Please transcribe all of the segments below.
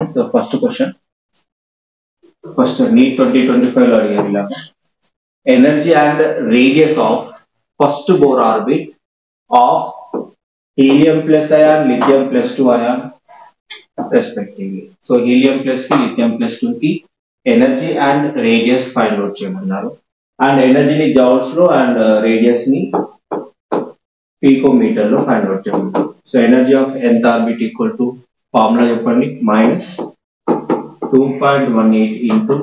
So first question, first NEET 2025 lo అడిగారు ఇలా energy and radius of first Bohr orbit of helium plus ion, lithium plus 2 ion respectively. So helium plus కి lithium plus 2 కి energy and radius find out చేయమన్నారు. And energy ని joules లో and radius ని picometer లో find out చేయమన్నారు. So energy of nth orbit equal to formula చెప్పండి minus 2.18 into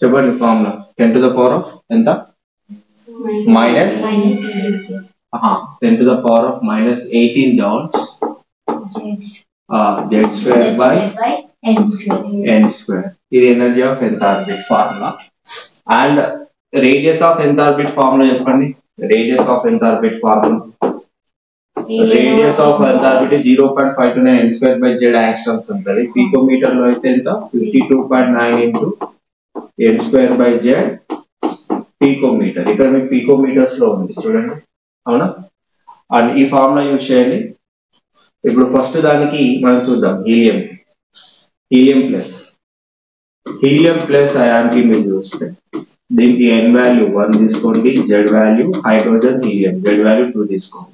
చెప్పండి formula 10 to the power of ఎంత minus 10 to the power of minus 18 joules z square by n square. ఇది energy of nth orbit formula. And radius of nth orbit formula చెప్పండి. Radius of nth orbit formula, radius of nth orbit 0.529 n square by z angstroms ఉంటుంది. Picometre లో అయితే ఎంత 52.9 into n square by z picometre. ఇక్కడ మీకు పికోమీటర్స్ లో ఉంది చూడండి, అవునా? అండ్ ఈ ఫార్ములా యూజ్ చేయండి. ఇప్పుడు ఫస్ట్ దానికి మనం చూద్దాం హీలియం ప్లస్ అయాన్ కి మీరు చూస్తే దీనికి n వాల్యూ 1 తీసుకోండి, z value hydrogen helium z value 2 తీసుకోండి.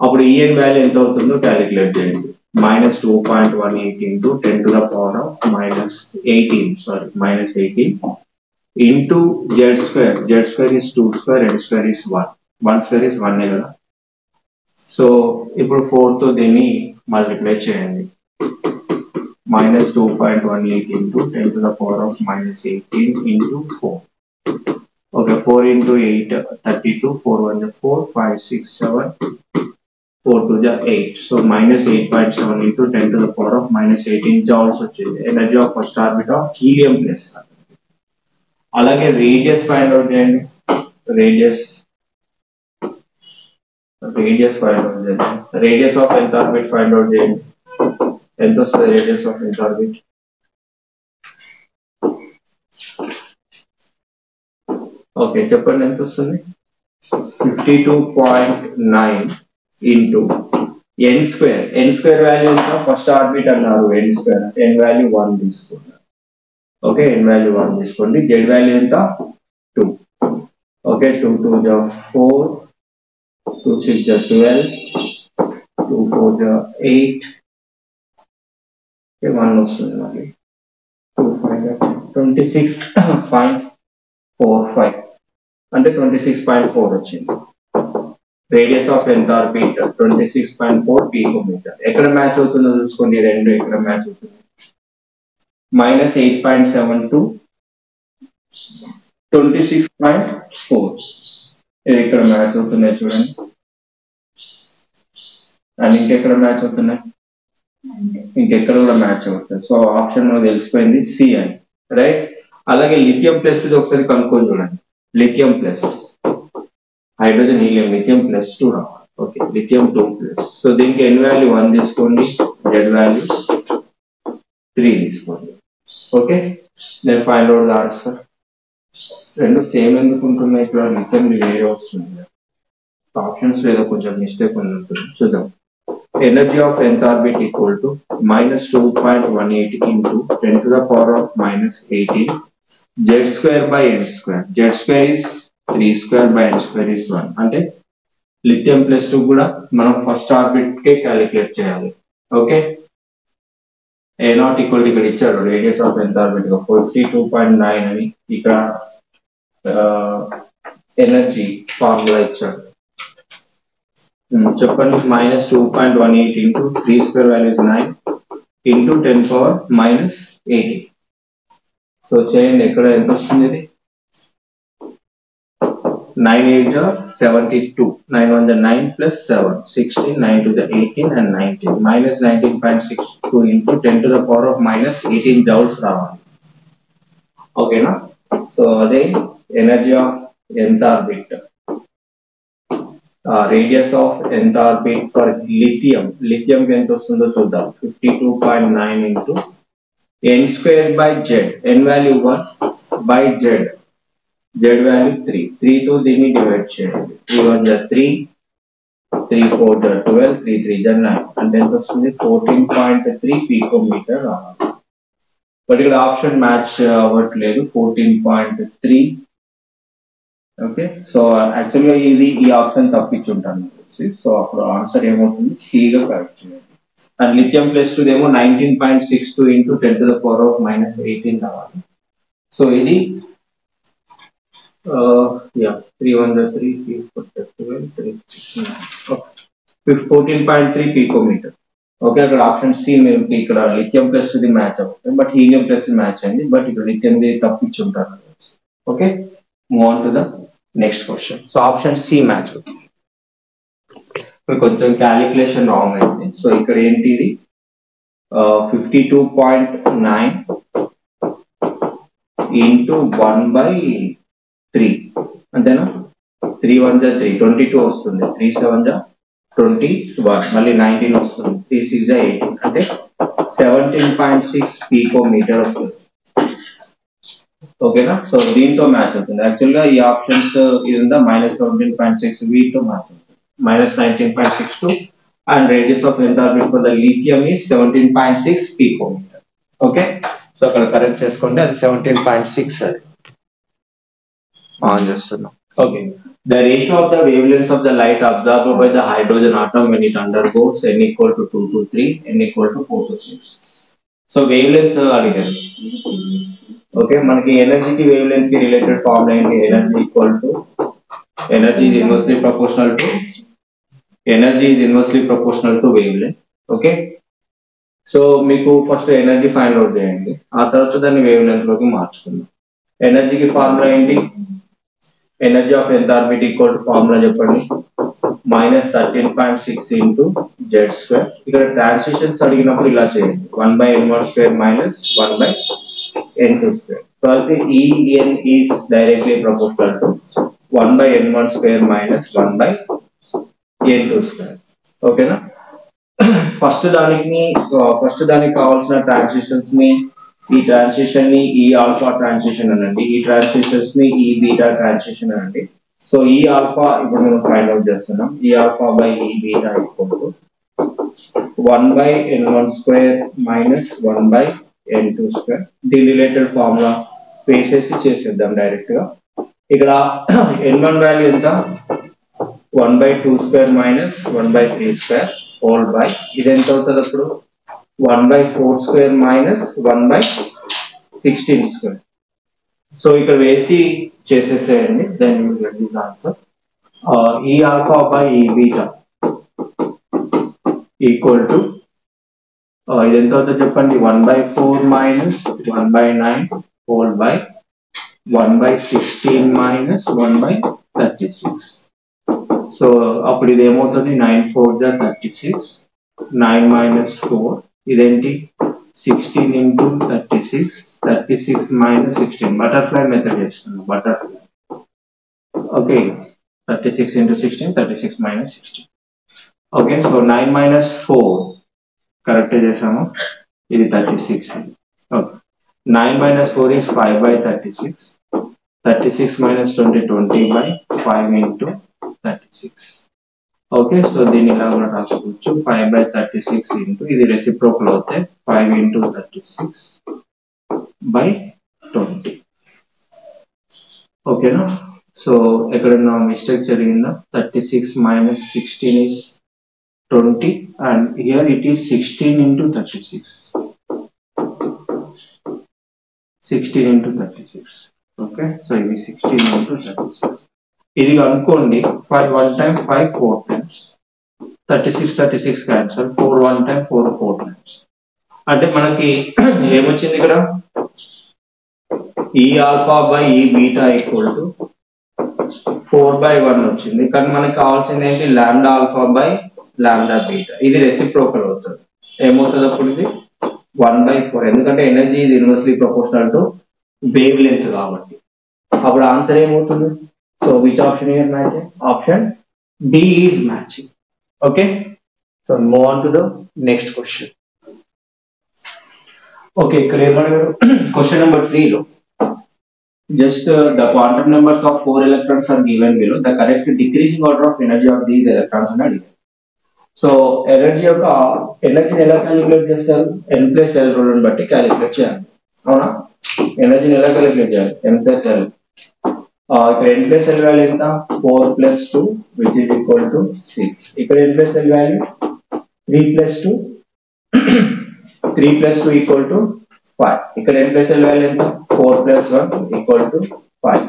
అప్పుడు En వాల్యూ ఎంత అవుతుందో క్యాలిక్యులేట్ చేయండి. minus 2.18 into 10 to the power of minus 18 into z square. Z square is 2 square, n square is 1. 1 square is 1 కదా. సో ఇప్పుడు 4 తో దీన్ని మల్టిప్లై చేయండి. minus 2.18 into 10 to the power of minus 18 into 4. Okay, 4 into 8, 32, 4 1 4, 5 6 7, 4 to the 8. So minus 8.7 into 10 to the power of minus 18 joules వచ్చింది. Energy of first orbit of helium plus. అలాగే radius find out చేయండి. Radius find out చేయండి. Radius of nth orbit find out చేయండి. ఎంత వస్తుంది radius of nth orbit? Okay చెప్పండి ఎంత వస్తుంది? 52.9 into n square. n square value ఎంత? ఫస్ట్ ఆర్బిట్ అన్నారు n square, n వాల్యూ 1 తీసుకోండి. ఓకే, n వాల్యూ 1 తీసుకోండి. z వాల్యూ ఎంత? 2. ఓకే, 2 2 జా 4, 2 6 జా 12, 2 4 జా 8, 1 వస్తుంది మళ్ళీ 2 5 జా 26.45 అంటే 26.4 వచ్చింది. Radius of nth orbit 26.4 picometre. ఎక్కడ మ్యాచ్ అవుతుందో చూసుకోండి, రెండు ఎక్కడ మ్యాచ్ అవుతుంది. minus 8.7 to 26.4 ఇది ఇక్కడ మ్యాచ్ అవుతున్నాయి చూడండి. అండ్ ఇంకెక్కడ మ్యాచ్ అవుతున్నాయి? ఇంకెక్కడ కూడా మ్యాచ్ అవుతుంది. సో ఆప్షన్ తెలిసిపోయింది సి అని, రైట్? అలాగే లిథియం ప్లస్ ఇది ఒకసారి కనుక్కొని చూడండి. Lithium plus hydrogen helium lithium plus 2 రావాలి. Okay, lithium 2 plus. సో దీనికి n వాల్యూ 1 తీసుకోండి, z వాల్యూ 3 తీసుకోండి. ఓకే, నేను ఫైండ్ అవుట్ ద ఆన్సర్. రెండు సేమ్ ఎందుకు ఉంటున్నాయి? ఇక్కడ లిథియం వేరే వస్తుంది, ఆప్షన్స్ ఏదో కొంచెం మిస్టేక్ ఉంటుంది. చూద్దాం. Energy of nth orbit equal to minus 2.18 into 10 to the power of minus 18 z square by n square. Z square is 3 square by n square is 1. అంటే లిథియం ప్లస్ 2 కూడా మనం first orbit కే calculate చేయాలి. Okay, a0 equal ఇక్కడ ఇచ్చాడు radius of nth orbit 52.9 అని ఇక్కడ energy formula ఇచ్చాడు. చెప్పండి. minus 2.18 into 3 square value is 9 into 10 power minus 18. So చేయండి, ఇక్కడ ఎంత వస్తుంది? ఇది 9 8 72, 9 1 9 plus 7 16, 9 to the 18 and 19 minus 19.62 into 10 to the power of minus 18 joules రావాలి. ఓకేనా? సో అదే energy of nth orbit, radius of nth orbit for lithium ఎంత వస్తుందో చూద్దాం. 52.9 into n square by z, n value 1 by z value 3. 3 తో దీన్ని divide చేయండి. 3 1 జా 3, 3 4 జా 12, 3 3 జా 9 అంటే ఎంత వస్తుంది? 14.3 పికోమీటర్ రావాలి. బట్ ఇక్కడ ఆప్షన్ మ్యాచ్ అవ్వట్లేదు 14.3. ఓకే, సో యాక్చువల్గా ఈ ఆప్షన్ తప్పించుంటాను. సో అప్పుడు ఆన్సర్ ఏమవుతుంది, సిగా కరెక్ట్ చేయండి. అండ్ లిథియం ప్లస్ 2 ఏమో 19.62 into 10 to the power of -18 రావాలి. సో ఇది 14.3 పికోమీటర్. ఓకే, అక్కడ ఆప్షన్ సి మేము ఇక్కడ లిథియం ప్లస్ ది మ్యాచ్ అవుతుంది, బట్ హీలియం ప్లస్ మ్యాచ్ అయింది, బట్ ఇక్కడ లిథియం తప్పించుంటారు. Okay, move on to the next question. So option C match అవుతుంది. కొంచెం క్యాలిక్యులేషన్ రాంగ్ అయింది. సో ఇక్కడ ఏంటి, ఇది 52.9 into 1/3 అంతేనా. 3 1 जा 3 22 వస్తుంది, 3 7 जा 21, మళ్ళీ 19 వస్తుంది, 3 6 जा 18 అంటే 17.6 పికోమీటర్ వస్తుంది. ఓకేనా, సో దీంతో మ్యాచ్ అవుతుంది. యాక్చువల్ గా ఈ ఆప్షన్స్ ఇది ఉందా -17.6 వీటితో మ్యాచ్ అవుతుంది. -19.62 and radius of enthalpy for the lithium is 17.6 picometer. Okay, so అక్కడ కరెక్ట్ చేసుకోండి, అది 17.6 అది ఆన్ చేస్తున్నాం. Okay, the ratio of the wavelengths of the light absorbed by the hydrogen atom when it undergoes n equal to 2 to 3, n equal to 4 to 6. So వేవ్లెంగ్స్ అడిగారు. Okay, మనకి ఎనర్జీకి wavelength కి related formula ఏంటి, energy is inversely proportional to wavelength. Okay, so మీకు first energy find out చేయండి, ఆ తర్వాత దాన్ని వేవ్ లెంత్ లోకి మార్చుకుందాం. ఎనర్జీకి ఫార్ములా ఏంటి, energy of enthalpy equal to formula చెప్పండి, -13.6 into z². ఇక్కడ ట్రాన్సిషన్స్ అడిగినప్పుడు ఇలా చేయండి, 1/n1² -1/n2². సో అయితే En is directly proportional to 1/n1² -1/n2². ఓకేనా, ఫస్ట్ దానికి కావాల్సిన ట్రాన్సిషన్స్ ని, ఈ ట్రాన్సిషన్ ని ఈ ఆల్ఫా ట్రాన్సిషన్ అనండి, ఈ ట్రాన్సిషన్స్ ని ఈ బీటా ట్రాన్సిషన్ అనండి. సో ఈ ఆల్ఫా ఇప్పుడు మనం ఫైండ్ అవుట్ చేస్తున్నాం, ఈ ఆల్ఫా బై ఈ beta equal to 1/n1² -1/n2². దీని రిలేటెడ్ ఫార్ములా వేసేసి చేసేద్దాం డైరెక్ట్ గా. ఇక్కడ n1 వాల్యూ ఎంత, 1/2² -1/3² హోల్ బై, ఇది ఎంత అవుతుంది అప్పుడు 1/4² -1/16². సో ఇక్కడ వేసి చేసేసేయండి, then you get this answer. ఈ ఆల్ఫా బై ఈ బీటా ఈక్వల్ టు ఇది ఎంత అవుతుంది చెప్పండి, 1/4 -1/9 హోల్ బై 1/16 -1/36. సో అప్పుడు ఇది ఏమవుతుంది, 9 4 जा 36, 9 - 4 ఇదేంటి 16 into 36, 36 - 16 బటర్ఫ్లై మెథడ్ చేస్తున్నాం, butterfly. Okay, 36 into 16, 36 - 16. Okay, so 9 - 4 correct చేసాము, ఇది 36. Okay, 9 - 4 is 5/36, 36 - 20 20/5 into 36. Okay, so దీన్ని ఇలా కూడా రాసుకోవచ్చు, 5/36 into ఇది రెసిప్రోకల్ అవుతే 5 into 36/20. ఓకేనా, సో ఎక్కడన్నా మిస్టేక్ జరిగిందా, 36 - 16 is 20 and here it is 16 into 36, 16 into 36. Okay, so ఇది 16 into 36. ఇది అనుకోండి, 5 1 time 5 4 times, 36 cancel, 4 1 time 4 4 times. అంటే మనకి ఏమొచ్చింది ఇక్కడ, ఈ ఆల్ఫా బై ఈ బీటా ఈక్వల్ టు 4/1 వచ్చింది. కానీ మనకి కావాల్సింది ఏంటి, lambda alpha by lambda beta. ఇది రెసిప్రోకల్ అవుతుంది, ఏమవుతుంది అప్పుడు ఇది 1/4, ఎందుకంటే energy is inversely proportional to wave length కాబట్టి. అప్పుడు ఆన్సర్ ఏమవుతుంది, so which option here matching, option B is matching. Okay, so move on to the next question. Okay, ఇక్కడ ఏమడిగారు, question number 3 లో just the quantum numbers of 4 electrons are given below, the correct decreasing order of energy of these electrons అని అడిగారు. So energy ఎలా calculate చేస్తారు, n+l rule బట్టి calculate చేయాలి. అవునా? ఎనర్జీని ఎలా క్యాలిక్యులేట్ చేయాలి? n plus L. ఇక్కడ n ప్లస్ ఎల్ వాల్యూ ఎంత? 4 plus 2 which is equal to 6. ఇక్కడ n plus L value 3 plus 2 3 plus 2 equal to 5. ఇక్కడ n ప్లస్ ఎల్ వాల్యూ ఎంత? 4 plus 1 equal to 5.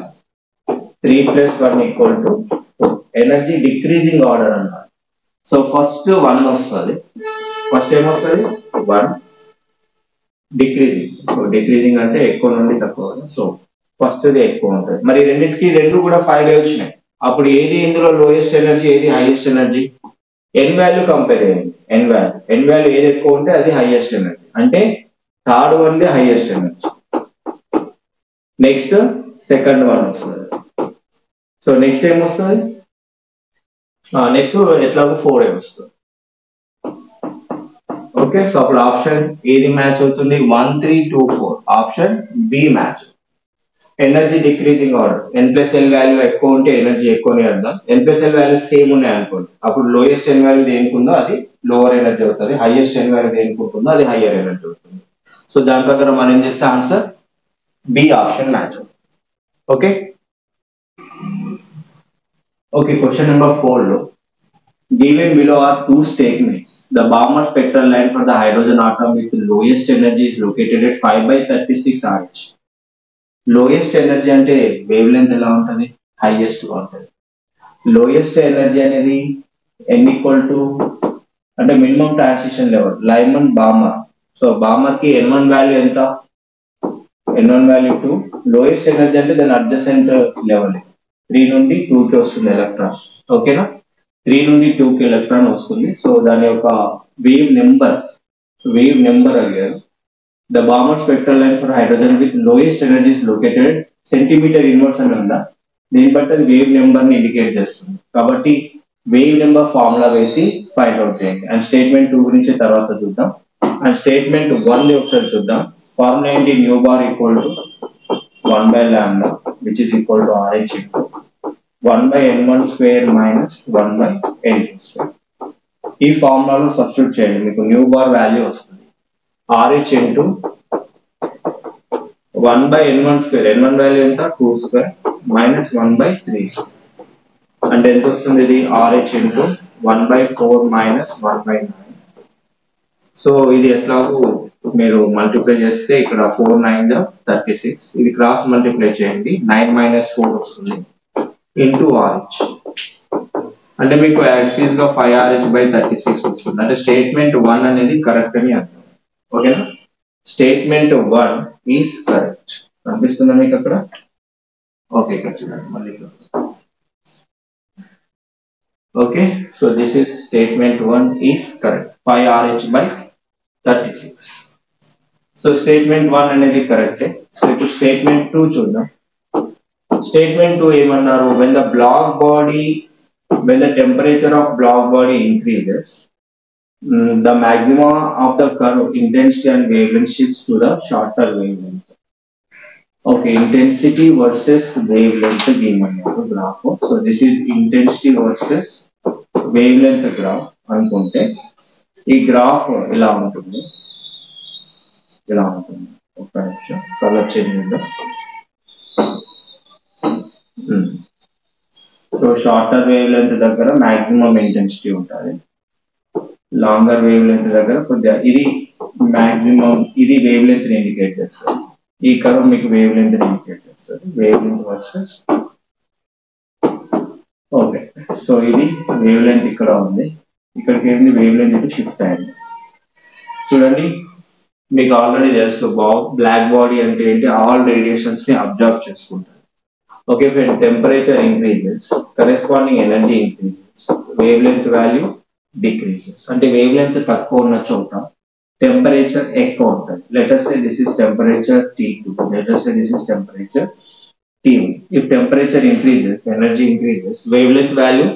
3 plus 1 equal to 4. Energy decreasing order అన్నమాట. So first 1 వస్తుంది. First ఏమొస్తుంది? 1 decreasing. So decreasing అంటే ఎక్కువ నుండి తక్కువ. సో ఫస్ట్ ది ఎక్కువ ఉంటుంది. మరి రెండింటికి రెండు కూడా 5 వచ్చినాయి. అప్పుడు ఏది ఇందులో లోయెస్ట్ ఎనర్జీ, ఏది highest energy? N value compare చేయండి. ఎన్ వాల్యూ ఏది ఎక్కువ ఉంటే అది హైయెస్ట్ ఎనర్జీ. అంటే third one the highest energy. Next second one వస్తుంది. సో నెక్స్ట్ ఏం వస్తుంది? నెక్స్ట్ ఎట్లాగో 4 వస్తుంది. ఓకే, సో అప్పుడు ఆప్షన్ ఏది మ్యాచ్ అవుతుంది? 1 3 2 4. Option B match. Energy decreasing order. N plus L value ఎక్కువ ఉంటే ఎనర్జీ ఎక్కువనే అర్థం. N plus L value same ఉన్నాయి అనుకోండి, అప్పుడు లోయెస్ట్ ఎన్ వాల్యూ దేనికి ఉందో అది లోవర్ ఎనర్జీ అవుతుంది, హైయెస్ట్ ఎన్ వాల్యూ దేనికి ఉంటుందో అది హైయర్ ఎనర్జీ అవుతుంది. సో దాని ప్రకారం మనం ఏం చేస్తే ఆన్సర్ బి ఆప్షన్ మ్యాచ్ అవుతుంది. ఓకే ఓకే, క్వశ్చన్ నెంబర్ 4 లో given below are two statements. The Balmer spectral line for the hydrogen atom with the lowest energy is located at 5/36 RH. Lowest energy అంటే wave length ఎలా ఉంటుంది? Highest గా ఉంటుంది. Lowest energy అనేది n equal to అంటే minimum transition level Lyman Balmer. So Balmer కి n1 value ఎంత? n1 value 2. Lowest energy అంటే దాని అడ్జసెంట్ లెవెల్ 3 నుండి 2 కి వస్తుంది ఎలక్ట్రాన్. ఓకేనా? 3 నుండి 2 కి ఎలక్ట్రాన్ వస్తుంది. సో దాని యొక్క వేవ్ నెంబర్ అడిగారు. The Balmer spectral line for hydrogen with lowest energy is located centimetre inverse అని ఉందా? దీన్ని బట్టి అది వేవ్ నెంబర్ ని ఇండికేట్ చేస్తుంది. కాబట్టి వేవ్ నెంబర్ ఫార్ములా వేసి ఫైండ్ అవుట్ చేయండి. అండ్ స్టేట్మెంట్ 2 గురించి తర్వాత చూద్దాం. అండ్ స్టేట్మెంట్ 1 ని ఒకసారి చూద్దాం. ఫార్ములా ఏంటి? Nu bar equal to 1/λ which is equal to RH into 1/n1 square minus 1/n2 square. ఈ ఫార్ములాలో సబ్స్టిట్యూట్ చేయండి, మీకు న్యూ బార్ వాల్యూ వస్తుంది. RH into 1/n1 square, n1 value ఎంత? 2 స్క్వేర్ మైనస్ 1/3 స్క్వేర్ అంటే ఎంత వస్తుంది? ఇది RH ఇంటూ 1/4 మైనస్ 1/9. సో ఇది ఎట్లాగో మీరు మల్టిప్లై చేస్తే ఇక్కడ 4 9 36. ఇది క్రాస్ మల్టిప్లై చేయండి, 9 మైనస్ 4 వస్తుంది ఇంటూ RH అంటే మీకు యాక్సిస్ గా 5RH/36 వస్తుంది. అంటే స్టేట్మెంట్ 1 అనేది కరెక్ట్ అని అర్థం. ఓకేనా? Statement 1 is correct. కనిపిస్తుందా మీకు అక్కడ? ఓకే, ఇక్కడ చూడండి మళ్ళీ. Okay, so this is statement 1 is correct, 5RH/36. So statement 1 అనేది కరెక్టే. సో ఇప్పుడు స్టేట్మెంట్ 2 చూద్దాం. స్టేట్మెంట్ 2 ఏమన్నారు? when the temperature of block body increases, the maxima of the curve intensity and wavelength shifts to the shorter wavelength. Okay, intensity versus wavelength గీయమన్నారు graph. So this is intensity versus wavelength graph అనుకుంటే ఈ graph ఇలా ఉంటుంది. ఒక నిమిషం colour change చేద్దాం. So shorter wavelength దగ్గర maximum intensity ఉంటుంది, లాంగర్ వేవ్ లెంత్ దగ్గర కొద్దిగా ఇది మాక్సిమం, ఇది వేవ్ లెంత్ ని ఇండికేట్ చేస్తుంది. ఈ కర్వ్ మీకు వేవ్ లెంత్ ని ఇండికేట్ చేస్తుంది, wave length versus. Okay, so ఇది వేవ్ లెంత్ ఇక్కడ ఉంది, ఇక్కడికి ఏంది వేవ్ లెంత్ షిఫ్ట్ అయింది. చూడండి, మీకు ఆల్రెడీ తెలుసు బ్లాక్ బాడీ అంటే ఏంటి? ఆల్ రేడియేషన్స్ ని అబ్జర్వ్ చేసుకుంటారు. Okay, when temperature increases, corresponding energy increases, wavelength value decreases. అంటే wavelength తక్కువ ఉన్న చోట temperature ఎక్కువ ఉంటుంది. Let us say this is temperature T2. Let us say this is temperature T1. If temperature increases, energy increases, wavelength value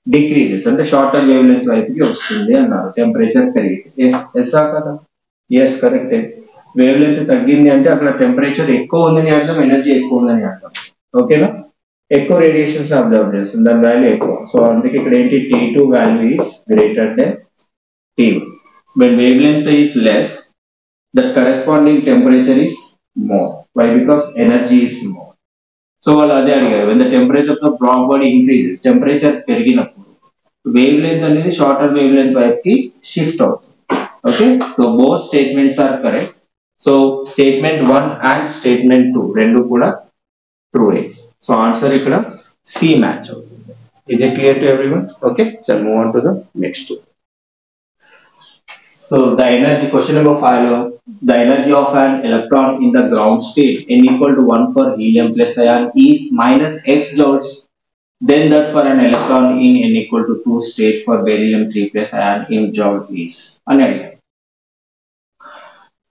decreases. అంటే shorter wavelength వైపుకి వస్తుంది అన్నారు టెంపరేచర్ పెరిగి. ఎస్ కదా? ఎస్, కరెక్టే. wavelength తగ్గింది అంటే అక్కడ టెంపరేచర్ ఎక్కువ ఉందని అర్థం, ఎనర్జీ ఎక్కువ ఉందని అర్థం. ఓకేనా? ఎక్కువ రేడియేషన్స్ అబ్జర్వ్ చేస్తుంది, దాని వాల్యూ ఎక్కువ. సో అందుకే ఇక్కడ ఏంటి? T2 value is greater than T1. When wavelength is less, that corresponding temperature is more. Why? Because energy is more. So వాళ్ళు అదే అడిగారు, when the temperature of the block body increases, temperature పెరిగినప్పుడు wavelength అనేది shorter wavelength వైపుకి shift అవుతుంది. Okay, so both statements are correct. So statement 1 and statement 2 రెండు కూడా true. So answer ఇక్కడ సి మ్యాచ్ అవుతుంది. Is it clear to everyone? Okay, so move on to the next. So the energy, question number 5, the energy of an electron in the ground state n equal to 1 for helium plus ion is minus x joules, then that for an electron in n equal to 2 state for beryllium 3 plus ion in joule is another.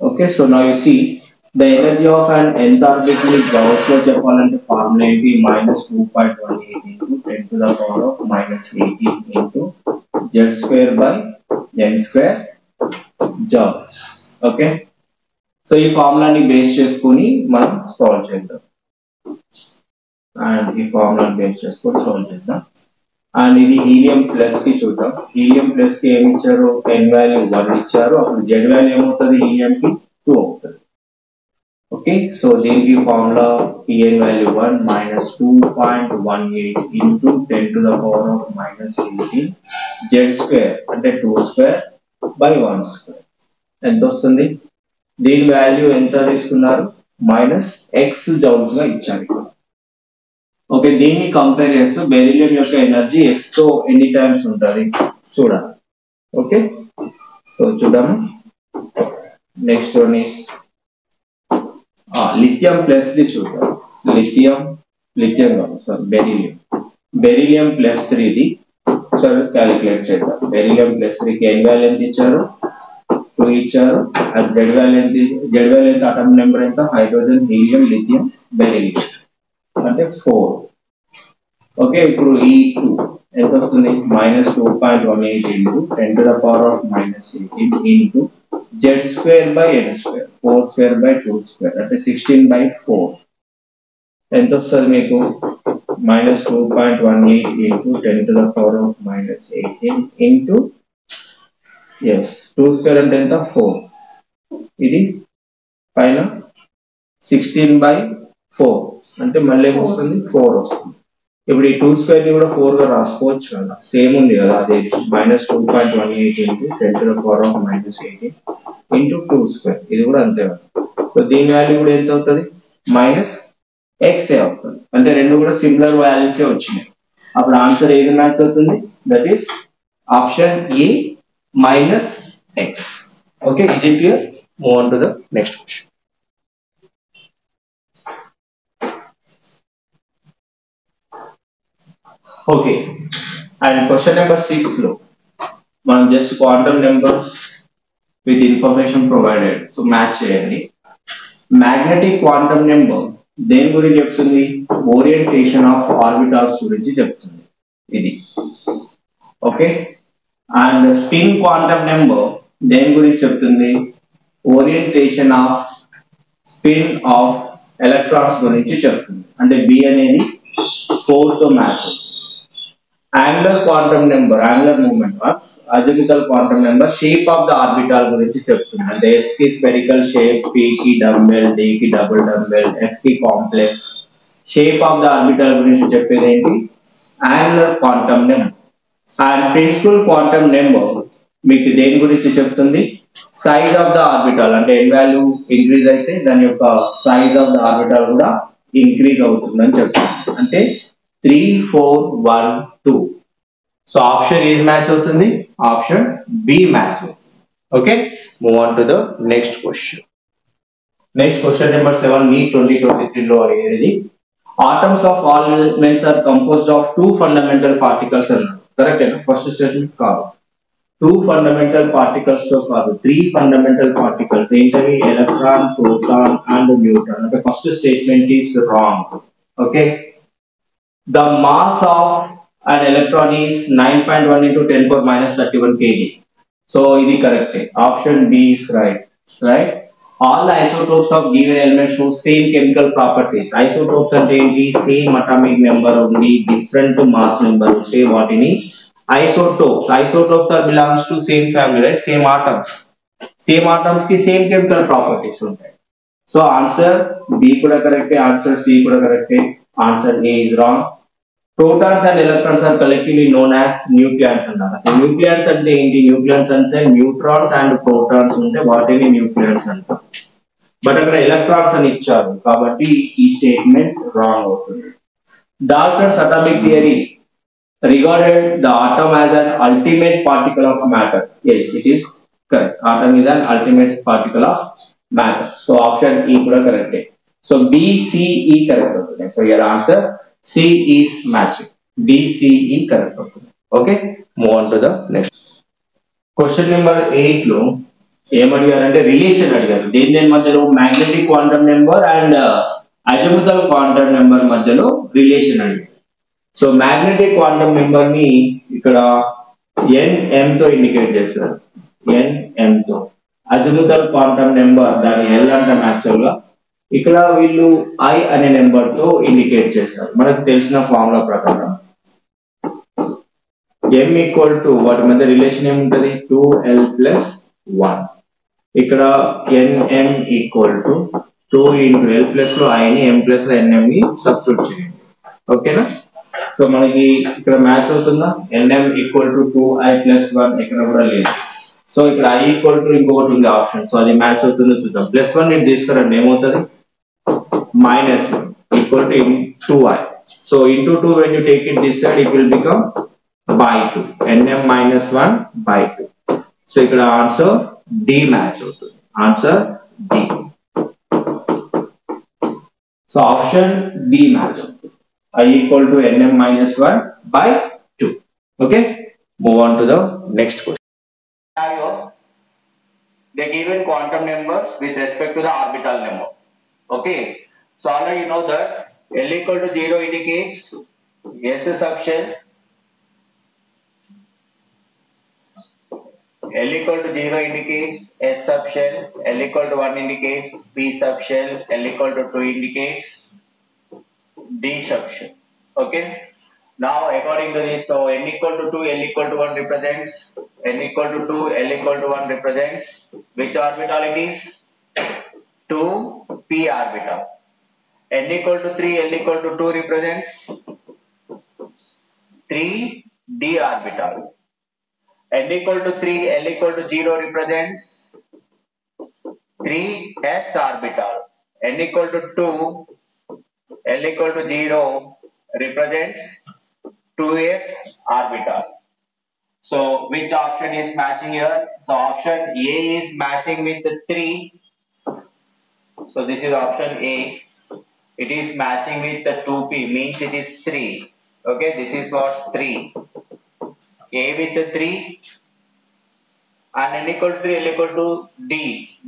Okay, so now you see the energy of an nth orbital is joules lo cheppalante formula enti minus 2.18 into 10 to the power of minus 18 into z square by n square joules. Okay, so ఈ ఫార్ములాని base చేసుకుని మనం solve చేద్దాం. And ఈ ఫార్ములాని base చేసుకొని solve చేద్దాం. And ఇది helium plus కి చూద్దాం. హీలియం ప్లస్ కి ఏమి ఇచ్చారు? n వాల్యూ 1 ఇచ్చారు. అప్పుడు z వాల్యూ ఏమవుతుంది? హీలియం కి 2 అవుతుంది. ఓకే, సో దీనికి formula n value 1 minus 2.18 into 10 to the power of minus 18 z square అంటే 2 square by 1 square ఎంత వస్తుంది? దీని వాల్యూ ఎంత తీసుకున్నారు? మైనస్ ఎక్స్ జౌల్స్ గా ఇచ్చారు. ఓకే, దీన్ని కంపేర్ చేస్తూ బెరిలియం యొక్క ఎనర్జీ ఎక్స్ తో ఎన్ని టైమ్స్ ఉంటుంది చూడాలి. ఓకే, సో చూద్దాము. Next one is lithium plus the చూద్దాం. లిథియం కాదు సార్, బెరిలియం ప్లస్ 3 ది సరే క్యాలిక్యులేట్ చేద్దాం. బెరిలియం ప్లస్ 3 కి n వాల్యూ ఎంత ఇచ్చారు? 2 ఇచ్చారు. అండ్ z వాల్యూ ఎంత? అటమ్ నెంబర్ ఎంత? హైడ్రోజన్, హీలియం, లిథియం, బెరిలియం అంటే 4. ఓకే, ఇప్పుడు ఈ 2 ఎంత వస్తుంది? minus 2.18 into 10 to the power of minus 18 into z square by n square, 4 square by 2 square అంటే 16 by 4 ఎంత వస్తుంది మీకు? minus 2.18 into 10 to the power of minus 18 into 2 square అంటే ఎంత? 4. ఇది పైన 16 by 4 అంటే మళ్ళీ వస్తుంది 4 వస్తుంది. ఇప్పుడు ఈ 2 స్క్వేర్ ని కూడా 4 గా రాసుకోవచ్చు కదా, సేమ్ ఉంది కదా. అదే minus 2.18 into 10 to the power of minus 18 into 2 square, ఇది కూడా అంతే కదా. సో దీని వాల్యూ కూడా ఎంత అవుతుంది? మైనస్ ఎక్స్ అవుతుంది. అంటే రెండు కూడా సిమిలర్ వాల్యూస్ వచ్చినాయి. అప్పుడు ఆన్సర్ ఏది మ్యాచ్ అవుతుంది? That is option A minus x. Okay, is it clear? Move on to the next question. Okay, and question number 6 lo మనం just quantum numbers with information provided, so match cheyandi. Magnetic quantum number దేని గురించి చెప్తుంది? Orientation of orbitals గురించి చెప్తుంది ఇది. Okay, and spin quantum number దేని గురించి చెప్తుంది? Orientation of spin of electrons గురించి చెప్తుంది. అంటే బి అనేది 4 తో match. Angular quantum number, angular movement of azimuthal quantum number shape of the orbital గురించి చెప్తుంది. అంటే ఎస్ కి స్పెరికల్ షేప్, పి కి డంబెల్, డి కి డబుల్ డంబెల్, ఎఫ్ కి complex. Shape of the orbital గురించి చెప్పేది ఏంటి? Angular quantum number. And principal quantum number మీకు దేని గురించి చెప్తుంది? Size of the orbital. అంటే n వాల్యూ ఇంక్రీజ్ అయితే దాని యొక్క సైజ్ ఆఫ్ ద ఆర్బిటాల్ కూడా ఇంక్రీజ్ అవుతుందని చెప్తుంది. అంటే 3, 4, 1, 2. సో ఆప్షన్ ఏది మ్యాచ్ అవుతుంది? ఆప్షన్ బి మ్యాచ్ అవుతుంది. Okay, move on to the next question. Next question number 7 మీ 2023 లో అడిగేది atoms of all elements are composed of 2 fundamental particles అన్నారు. కరెక్ట్ అయినా? ఫస్ట్ స్టేట్మెంట్ కాదు, 2 ఫండమెంటల్ పార్టికల్స్ తో కాదు, 3 ఫండమెంటల్ పార్టికల్స్. ఏంటవి? Electron, proton and neutron. అంటే first statement is wrong. Okay, the mass of an electron is 9.1 into 10 power minus 31 kg. So ఇది కరెక్టే. Option B is right. All the isotopes of given elements show same chemical properties. Isotopes అంటే ఏంటి? Same atomic number ఉంది, different mass number ఉంటే వాటిని isotopes. Isotopes are belongs to same family, right? Same atoms. Same atoms కి same chemical properties ఉంటాయి. So answer B kuda correct, answer C kuda correct, answer A is wrong. Protons and electrons are collectively known as nucleons అంటారు. So nucleons అంటే ఏంటి? Nucleons అంటే neutrons and protons ఉంటే వాటిని nucleons అంటారు. But అక్కడ electrons అని ఇచ్చారు కాబట్టి ఈ స్టేట్మెంట్ రాంగ్ అవుతుంది. Dalton's atomic theory regarded the atom as an ultimate particle of matter. Yes, it is correct. Atom is an ultimate particle of matter. So option E kuda correct. So B, C, E correct అవుతుంది. So your answer C is matching. B, C, E correct అవుతుంది. Okay, move on to the next. Question number 8 లో ఏమడిగారంటే relation అడిగారు. దేని మధ్యలో? Magnetic quantum number and azimuthal quantum number మధ్యలో relation అడిగారు. So magnetic quantum number ని ఇక్కడ NM తో ఇండికేట్ చేస్తారు. NM తో. అజిముథల్ క్వాంటమ్ నెంబర్ దాని L అంటాం యాక్చువల్ గా. ఇక్కడ వీళ్ళు I అనే నెంబర్ తో ఇండికేట్ చేస్తారు. మనకు తెలిసిన ఫార్ములా ప్రకారం M ఈక్వల్ టు వాటి మధ్య రిలేషన్ ఏముంటది? 2L + 1. ఇక్కడ NM ఈక్వల్ టు 2 × L + లో I ని M + లో NM ని సబ్స్టిట్యూట్ చేయండి. ఓకేనా? సో మనకి ఇక్కడ మ్యాచ్ అవుతుందా? NM ఈక్వల్ టు 2I + 1 ఇక్కడ కూడా లేదు. సో ఇక్కడ I ఈక్వల్ టు ఇంకొకటి ఉంది ఆప్షన్. సో అది మ్యాచ్ అవుతుందో చూద్దాం. +1 ఇది తీసుకురండి, ఏమవుతుంది? -1 equal to 2I. So into 2 when you take it this side it will become by 2. NM -1/2. So ఇక్కడ ఆన్సర్ D మ్యాచ్ అవుతుంది. Answer D. So option D match అవుతుంది. I equal to NM -1/2. Okay, move on to the next question. They given quantum numbers with respect to the orbital number. Okay, so already you know that L equal to 0 indicates S sub shell, L equal to 0 indicates S sub shell, L equal to 1 indicates P sub shell, L equal to 2 indicates D sub shell. Okay, now according to this, so N equal to 2, L equal to 1 represents, N equal to 2, L equal to 1 represents which orbital it is? 2p orbital. N equal to 3, L equal to 2 represents 3d orbital. N equal to 3, L equal to 0 represents 3s orbital. N equal to 2, L equal to 0 represents 2s orbital. So which option is matching here? So option A is matching with the 3. So this is option A. It is matching with the 2p, means it is 3. Okay, this is what 3. A with the 3 and N equal to 3, L equal to D,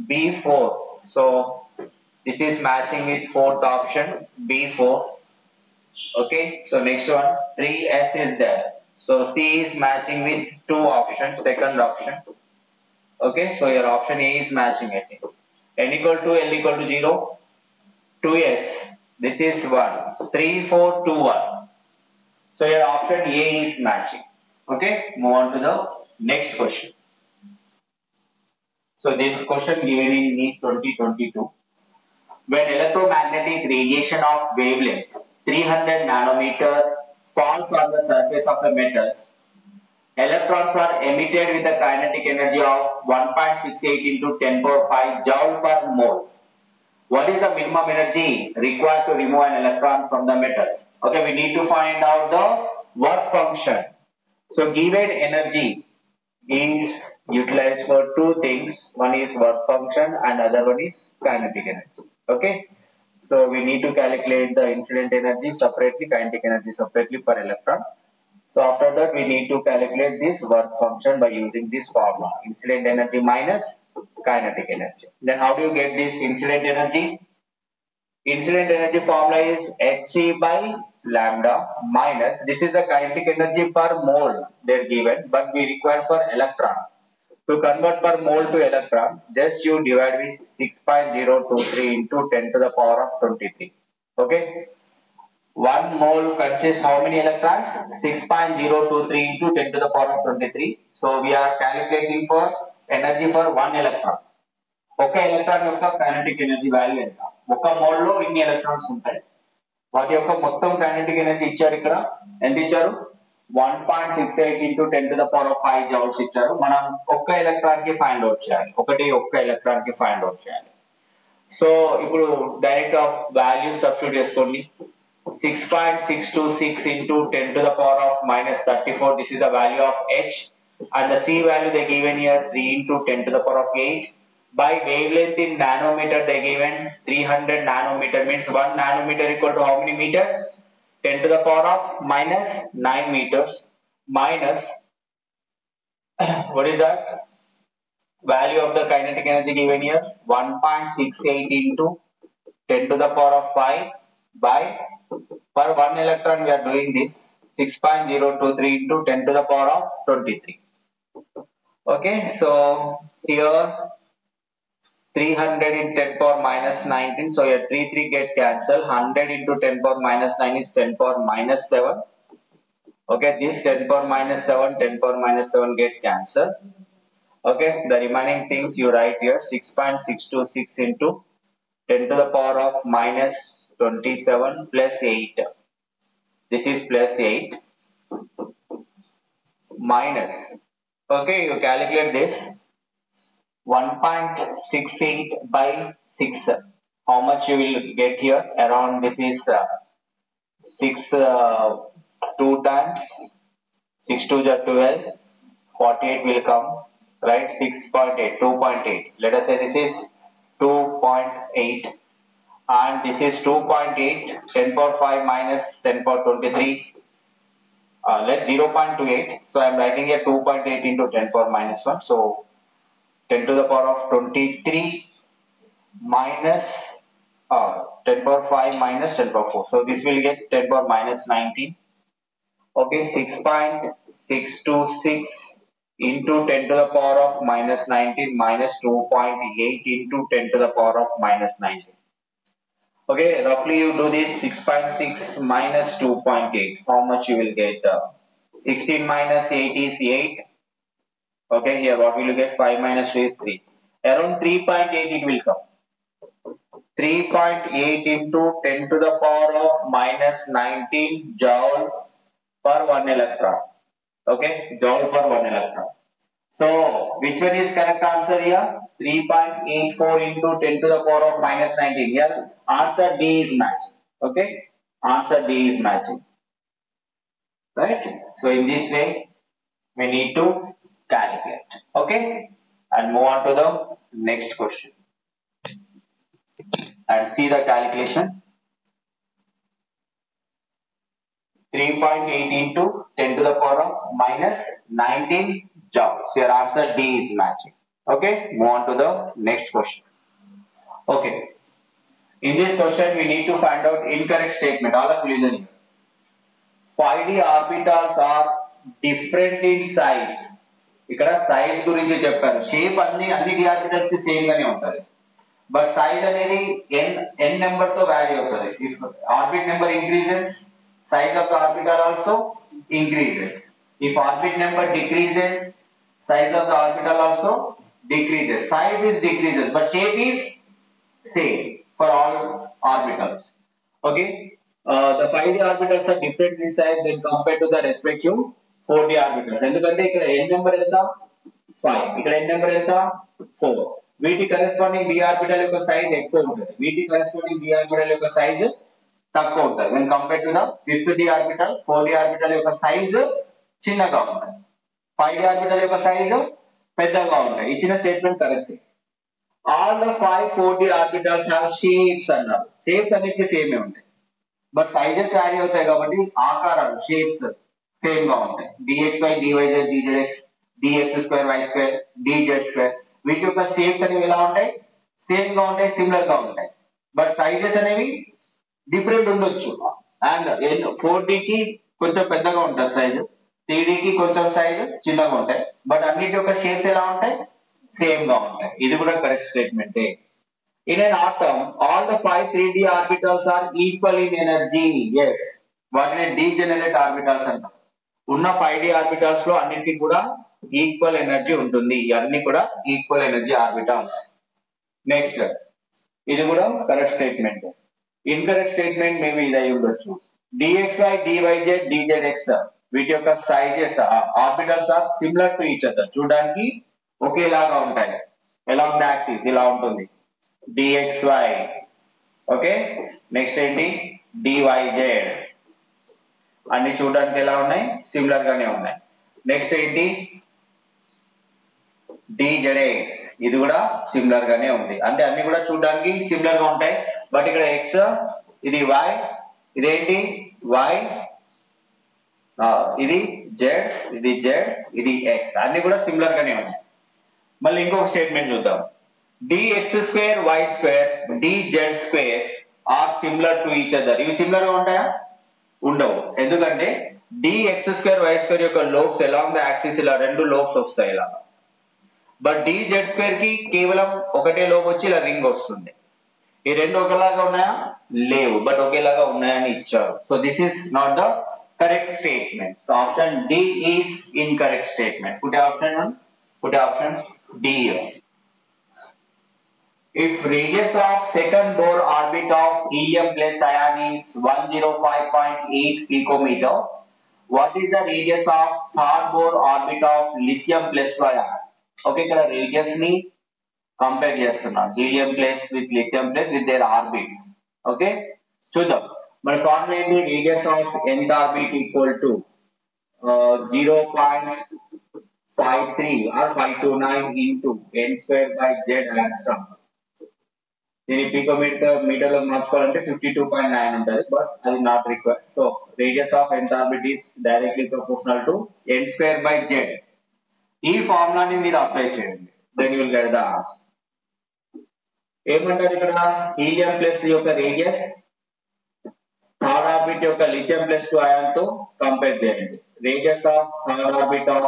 B4. So this is matching with fourth option, B4. Okay, so next one 3s is there. So C is matching with two options, second option. Okay, so your option A is matching it. N equal to L equal to 0, 2s. This is 1, 3, 4, 2, 1. So your option A is matching. Okay, move on to the next question. So this question given in NEET 2022. When electromagnetic radiation of wavelength 300 nanometer falls on the surface of the metal, electrons are emitted with a kinetic energy of 1.68 into 10⁵ joule per mole. What is the minimum energy required to remove an electron from the metal? Okay, we need to find out the work function. So given energy is utilized for two things. One is work function and other one is kinetic energy. Okay, so we need to calculate the incident energy separately, kinetic energy separately per electron. So after that we need to calculate this work function by using this formula, incident energy minus kinetic energy. Then how do you get this incident energy? Incident energy formula is hc by lambda minus, this is the kinetic energy per mole they are given, but we require for electron. To convert per mole to electron, just you divide with 6.023 into 10 to the power of 23. Okay, 1 mole consists how many electrons? 6.023 into 10 to the power of 23. So we are calculating for energy for 1 electron. ఒక electron యొక్క kinetic energy value ఎంత? ఒక mole లో ఇన్ని electrons ఉంటాయి, వాటి యొక్క మొత్తం కైనెటిక్ ఎనర్జీ ఇచ్చారు. ఇక్కడ ఎంత ఇచ్చారు? 1.68 into 10 to the power of 5 joules ఇచ్చారు. మనం ఒక్క ఎలక్ట్రాన్ కి ఫైండ్ అవుట్ చేయాలి, ఒక్క ఎలక్ట్రాన్ కి ఫైండ్ అవుట్ చేయాలి. సో ఇప్పుడు డైరెక్ట్ ఆఫ్ వాల్యూ సబ్స్టిట్యూట్ చేసుకోండి. 6.626 into 10 to the power of minus 34, this is the value of H, and the C value they given here 3 into 10 to the power of 8. By wavelength in nanometer they given 300 nanometer, means 1 nanometer equal to how many meters? 10 to the power of minus 9 meters, minus what is that? Value of the kinetic energy given here 1.68 into 10 to the power of 5 by, per 1 electron we are doing this, 6.023 into 10 to the power of 23. Okay, so here 300 in 10 power minus 19, so here 3 get cancelled. 100 into 10 power minus 9 is 10 power minus 7. Okay, this 10 power minus 7, 10 power minus 7 get cancelled. Okay, the remaining things you write here, 6.626 into 10 to the power of minus 27 plus 8. This is plus 8 minus, okay, you calculate this, 1.68 by 6. How much you will get here? Around, this is 6 2 times 6 2 is 12, 48 will come, right? 6.8, 2.8. Let us say this is 2.8, and this is 2.8. 10 power 5 minus 10 power 23. Let 0.28. So I am writing here 2.8 into 10 power minus 1. So 10 to the power of 23 minus 10 power 5 minus 10 power 4. So this will get 10 power minus 19. Okay, 6.626 into 10 to the power of minus 19 minus 2.8 into 10 to the power of minus 19. Okay, roughly you do this, 6.6 minus 2.8. How much you will get? 16 minus 8 is 8. Okay, here what will you get? 5 minus 2 is 3. Around 3.8 it will come. 3.8 into 10 to the power of minus 19 joule per 1 electron. Okay, joule per 1 electron. So which one is correct answer here? 3.84 into 10 to the power of minus 19. Here answer D is matching. Okay, answer D is matching. Right? So in this way we need to calculate. Okay, and move on to the next question and see the calculation. 3.8 into 10 to the power of minus 19 joules. Your answer D is matching. Okay, move on to the next question. Okay, in this question we need to find out incorrect statement. All of you listen here. 5D orbitals are different in size. ఇక్కడ size గురించి చెప్పారు. Shape అన్ని d orbitals కి same గానే ఉంటది, but size అనేది n number తో వారీ అవుతుంది. If orbit number increases, size of the orbital also increases. If orbit number decreases, size of the orbital also decreases. Size is decreases, but shape is same for all orbitals. Okay, the 5D orbitals are different in size when compared to the respective 4D orbitals. ఎందుకంటే ఇక్కడ n number ఎంత 5, ఇక్కడ n number ఎంత 4. వీటి corresponding d orbital యొక్క size ఎక్కువ ఉంటుంది, వీటి కరెస్పాండింగ్ d ఆర్బిటల్ యొక్క సైజ్ తక్కువ ఉంటుంది. when compared to the 5th d orbital, 4d orbital యొక్క సైజ్ చిన్నగా ఉంటుంది, 5d orbital యొక్క సైజ్ పెద్దగా ఉంటాయి. ఇచ్చిన statement correct. all the 5 4d orbitals have shapes అన్నారు. షేప్స్ అన్నిటికీ సేమే ఉంటాయి, బట్ సైజెస్ వారీ అవుతాయి కాబట్టి ఆకారాలు షేప్స్ సేమ్ గా ఉంటాయి. dxy dyz dzx dx2 y2 dz2, వీటి యొక్క షేప్స్ అనేవి ఎలా ఉంటాయి? సేమ్ గా ఉంటాయి, సిమిలర్ గా ఉంటాయి, బట్ సైజెస్ అనేవి డిఫరెంట్ ఉండొచ్చు. అండ్ 4D కి కొంచెం పెద్దగా ఉంటుంది సైజు, 3D కి కొంచెం సైజు చిన్నగా ఉంటాయి, బట్ అన్నిటి యొక్క షేప్స్ ఎలా ఉంటాయి? సేమ్ గా ఉంటాయి. ఇది కూడా correct statement. In an atom, all the 5 3D orbitals are equal in energy. Yes, వాటిని డీజెనరేట్ ఆర్బిటల్స్ అంటారు. ఉన్న 5D ఆర్బిటల్స్ లో అన్నిటికీ కూడా ఈక్వల్ ఎనర్జీ ఉంటుంది. అన్ని కూడా ఈక్వల్ ఎనర్జీ ఆర్బిటల్స్. నెక్స్ట్ ఇది కూడా correct statement. Incorrect statement maybe ఇది అయి ఉండొచ్చు. dxy dyz dzx వీటి యొక్క sizes orbitals are similar to each other, చూడడానికి ఒకేలాగా ఉంటాయి. along the axis ఇలా ఉంటుంది dxy. ఓకే, నెక్స్ట్ ఏంటి dyz, అన్ని చూడడానికి ఎలా ఉన్నాయి, సిమిలర్ గానే ఉన్నాయి. నెక్స్ట్ ఏంటి dzx, ఇది కూడా సిమిలర్ గానే ఉంది. అంటే అన్ని కూడా చూడడానికి సిమిలర్ గా ఉంటాయి. బట్ ఇక్కడ x, ఇది y, ఇదేంటి y, ఇది z, ఇది z, ఇది x, అన్ని కూడా సిమిలర్ గానే ఉన్నాయి. మళ్ళీ ఇంకొక స్టేట్మెంట్ చూద్దాం. dx square y square dz స్క్వేర్ are similar to each other. ఇవి సిమిలర్ గా ఉంటాయా? ఉండవు. ఎందుకంటే dx స్క్వేర్ y స్క్వేర్ యొక్క లోబ్స్ అలాంగ్ ద యాక్సిస్ ఇలా రెండు లోబ్స్ వస్తాయి ఇలా. బట్ dz స్క్వేర్ కి కేవలం ఒకటే లోబ్ వచ్చి ఇలా రింగ్ వస్తుంది. ఈ రెండు ఒకలాగా ఉన్నాయా? లేవు, బట్ ఒకేలాగా ఉన్నాయని ఇచ్చారు. So this is not the correct statement. So option D is incorrect statement. Put option 1, put option D here. If radius of second Bohr orbit of helium plus ion is 105.8 picometer, what is the radius of third Bohr orbit of lithium plus ion? Okay, ఇక్కడ radius ని compare చేస్తున్నాం, helium plus with lithium plus with their orbits. Okay, చూద్దాం. మన formula ఏంటి? Radius of nth orbit equal to 0.53 or 529 into n square by z angstroms. దీని metre లో మార్చుకోవాలంటే 52.9 ఉంటుంది, but అది not required. So radius of nth orbit is directly proportional to n square by z. ఈ ఫార్ములాని మీరు apply చేయండి, then you will get the answer. ఏమంటారు ఇక్కడ? Helium plus యొక్క రేడియస్ థర్డ్ ఆర్బిట్ యొక్క లిథియం ప్లస్ అయాన్ తో compare చేయండి. Radius of third orbit of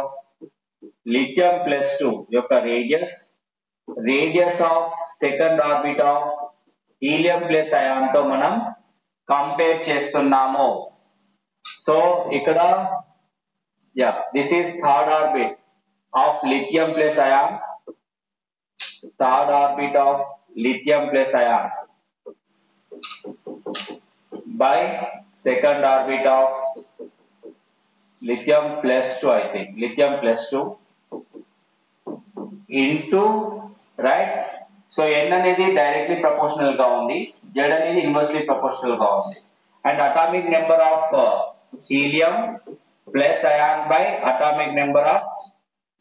lithium plus 2 యొక్క radius of second orbit of helium plus ion తో మనం కంపేర్ చేస్తున్నాము. సో ఇక్కడ this is third orbit of lithium plus ion, third orbit of lithium plus ion by second orbit of lithium plus 2, I think lithium plus 2 into, right? So n అనేది directly proportional గా ఉంది, z అనేది inversely proportional గా ఉంది. And atomic number of helium plus ion by atomic number of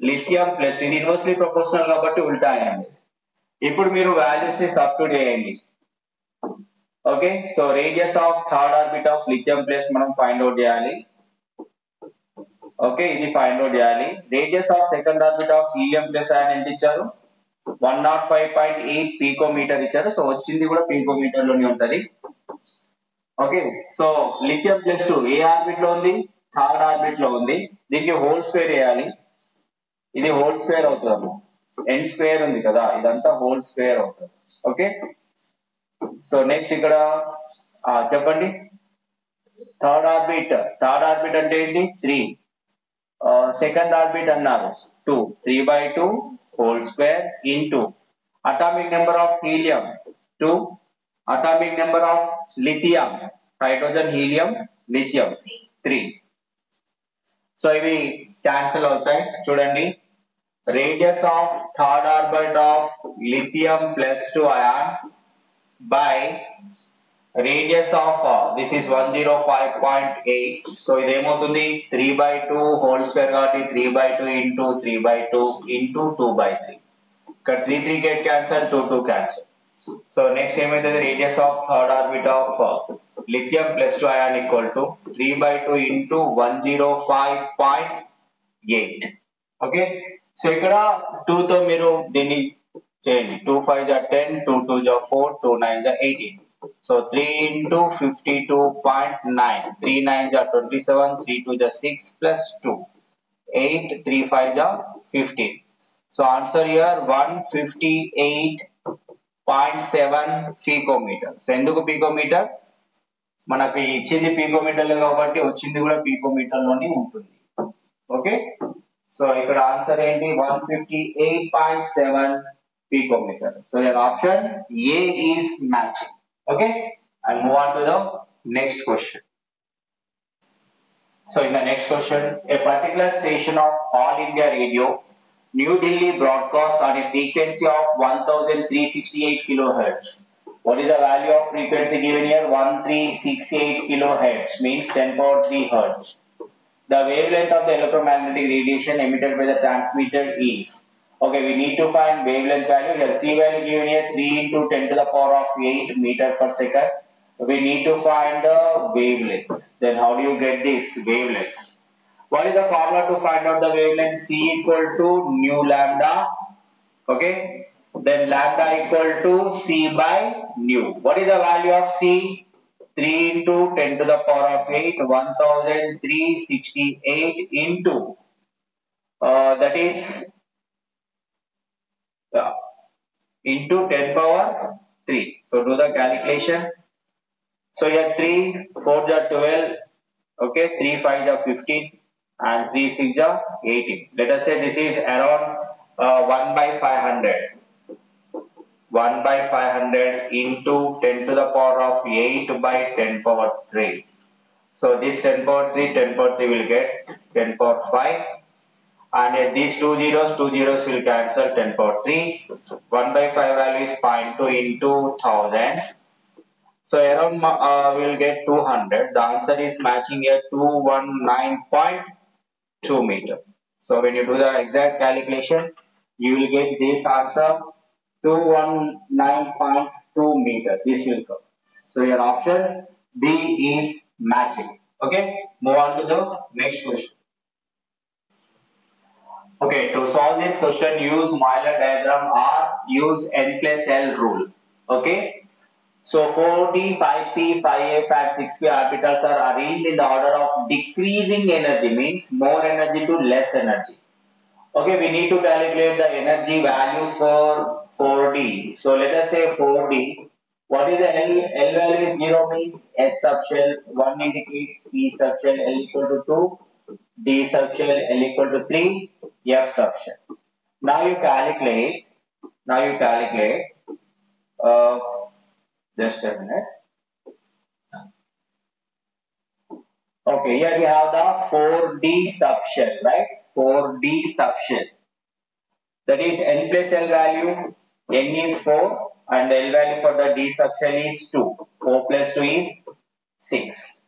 lithium plus, ఇది inversely proportional కాబట్టి ఉల్టా అయింది. ఇప్పుడు మీరు వాల్యూస్ ని సబ్స్టిట్యూట్ చేయండి. Okay, so radius of third orbit of lithium plus మనం ఫైండ్ అవుట్ చేయాలి. ఓకే, ఇది ఫైండ్ అవుట్ చేయాలి. Radius of second orbit of helium plus ion ఎంత ఇచ్చారు? 105.8 పికోమీటర్ ఇచ్చారు. సో వచ్చింది కూడా పికోమీటర్ లోనే ఉంటది. ఓకే, సో లిథియం ప్లస్ 2 ఏ ఆర్బిట్ లో ఉంది? థర్డ్ ఆర్బిట్ లో ఉంది. దీనికి హోల్ స్క్వేర్ వేయాలి. ఇది హోల్ స్క్వేర్ అవుతుంది, n స్క్వేర్ ఉంది కదా, ఇదంతా హోల్ స్క్వేర్ అవుతుంది. ఓకే, సో నెక్స్ట్ ఇక్కడ చెప్పండి. థర్డ్ ఆర్బిట్ అంటే ఏంటి? 3. సెకండ్ ఆర్బిట్ అన్నారు 2, 3/2 whole square into atomic number of helium 2, atomic number of lithium, hydrogen helium lithium 3. So ఇవి క్యాన్సిల్ అవుతాయి. చూడండి, radius of third orbit of lithium plus 2 ion by radius of this is 105.8. so ఇది ఏమవుతుంది? 3/2 whole square కాబట్టి 3/2 into 3/2 into 2/3. ఇక్కడ 3 get cancel, 2 cancel. So next ఏమైతుంది? Radius of third orbit of lithium plus 2 ion equal to 3/2 into 105.8. Okay, so ఇక్కడ 2 తో మీరు దీన్ని చేయండి. 2 5 10, 2 2 4, 2 9 18. So 3 into 52.9, 3 9 27, 3 2 6 plus 2 8, 3 5 15. So answer here 158.7 picometre. So ఎందుకు పికోమీటర్? మనకి ఇచ్చింది పికోమీటర్ లో కాబట్టి వచ్చింది కూడా పికోమీటర్ లోనే ఉంటుంది. ఓకే, సో ఇక్కడ ఆన్సర్ ఏంటి? 158.7 picometer. So your option A is matching. Okay, and move on to the next question. So in the next question, a particular station of All India Radio, New Delhi broadcasts on a frequency of 1368 kilohertz. What is the value of frequency given here? 1368 kilohertz means 10 power 3 hertz. The wavelength of the electromagnetic radiation emitted by the transmitter is. Okay, we need to find wavelength value. Here C value given here 3 into 10 to the power of 8 meter per second. We need to find the wavelength. Then how do you get this wavelength? What is the formula to find out the wavelength? C equal to nu lambda. Okay. Then lambda equal to C by nu. What is the value of C? 3 into 10 to the power of 8, 1368 into that is into 10 power 3. So do the calculation. So here 3 4 are 12, okay, 3 5 are 15 and 3 6 are 18. Let us say this is around 1 by 500. 1 by 500 into 10 to the power of 8 by 10 power 3. So this 10 power 3 will get 10 power 5. And these two zeros will cancel 10 power 3. 1 by 5 value is 0.2 into 1000. So around we will get 200. The answer is matching here 219.2 meter. So when you do the exact calculation, you will get this answer 219.2 meter. This will come. So your option B is matching. Okay, move on to the next question. Okay, to solve this question, use Euler diagram or use N plus L rule. Okay. So 4D, 5P, 5F and 6P orbitals are arranged in the order of decreasing energy, means more energy to less energy. Okay, we need to calculate the energy values for 4D. So let us say 4D. What is the L? L value is 0 means S subshell, 1 indicates P subshell, L equal to 2, D subshell, L equal to 3, F subshell. Now you calculate, just a minute. Okay, here we have the 4D subshell, right? 4D subshell. That is N plus L value, N is 4 and L value for the D subshell is 2. 4 plus 2 is 6.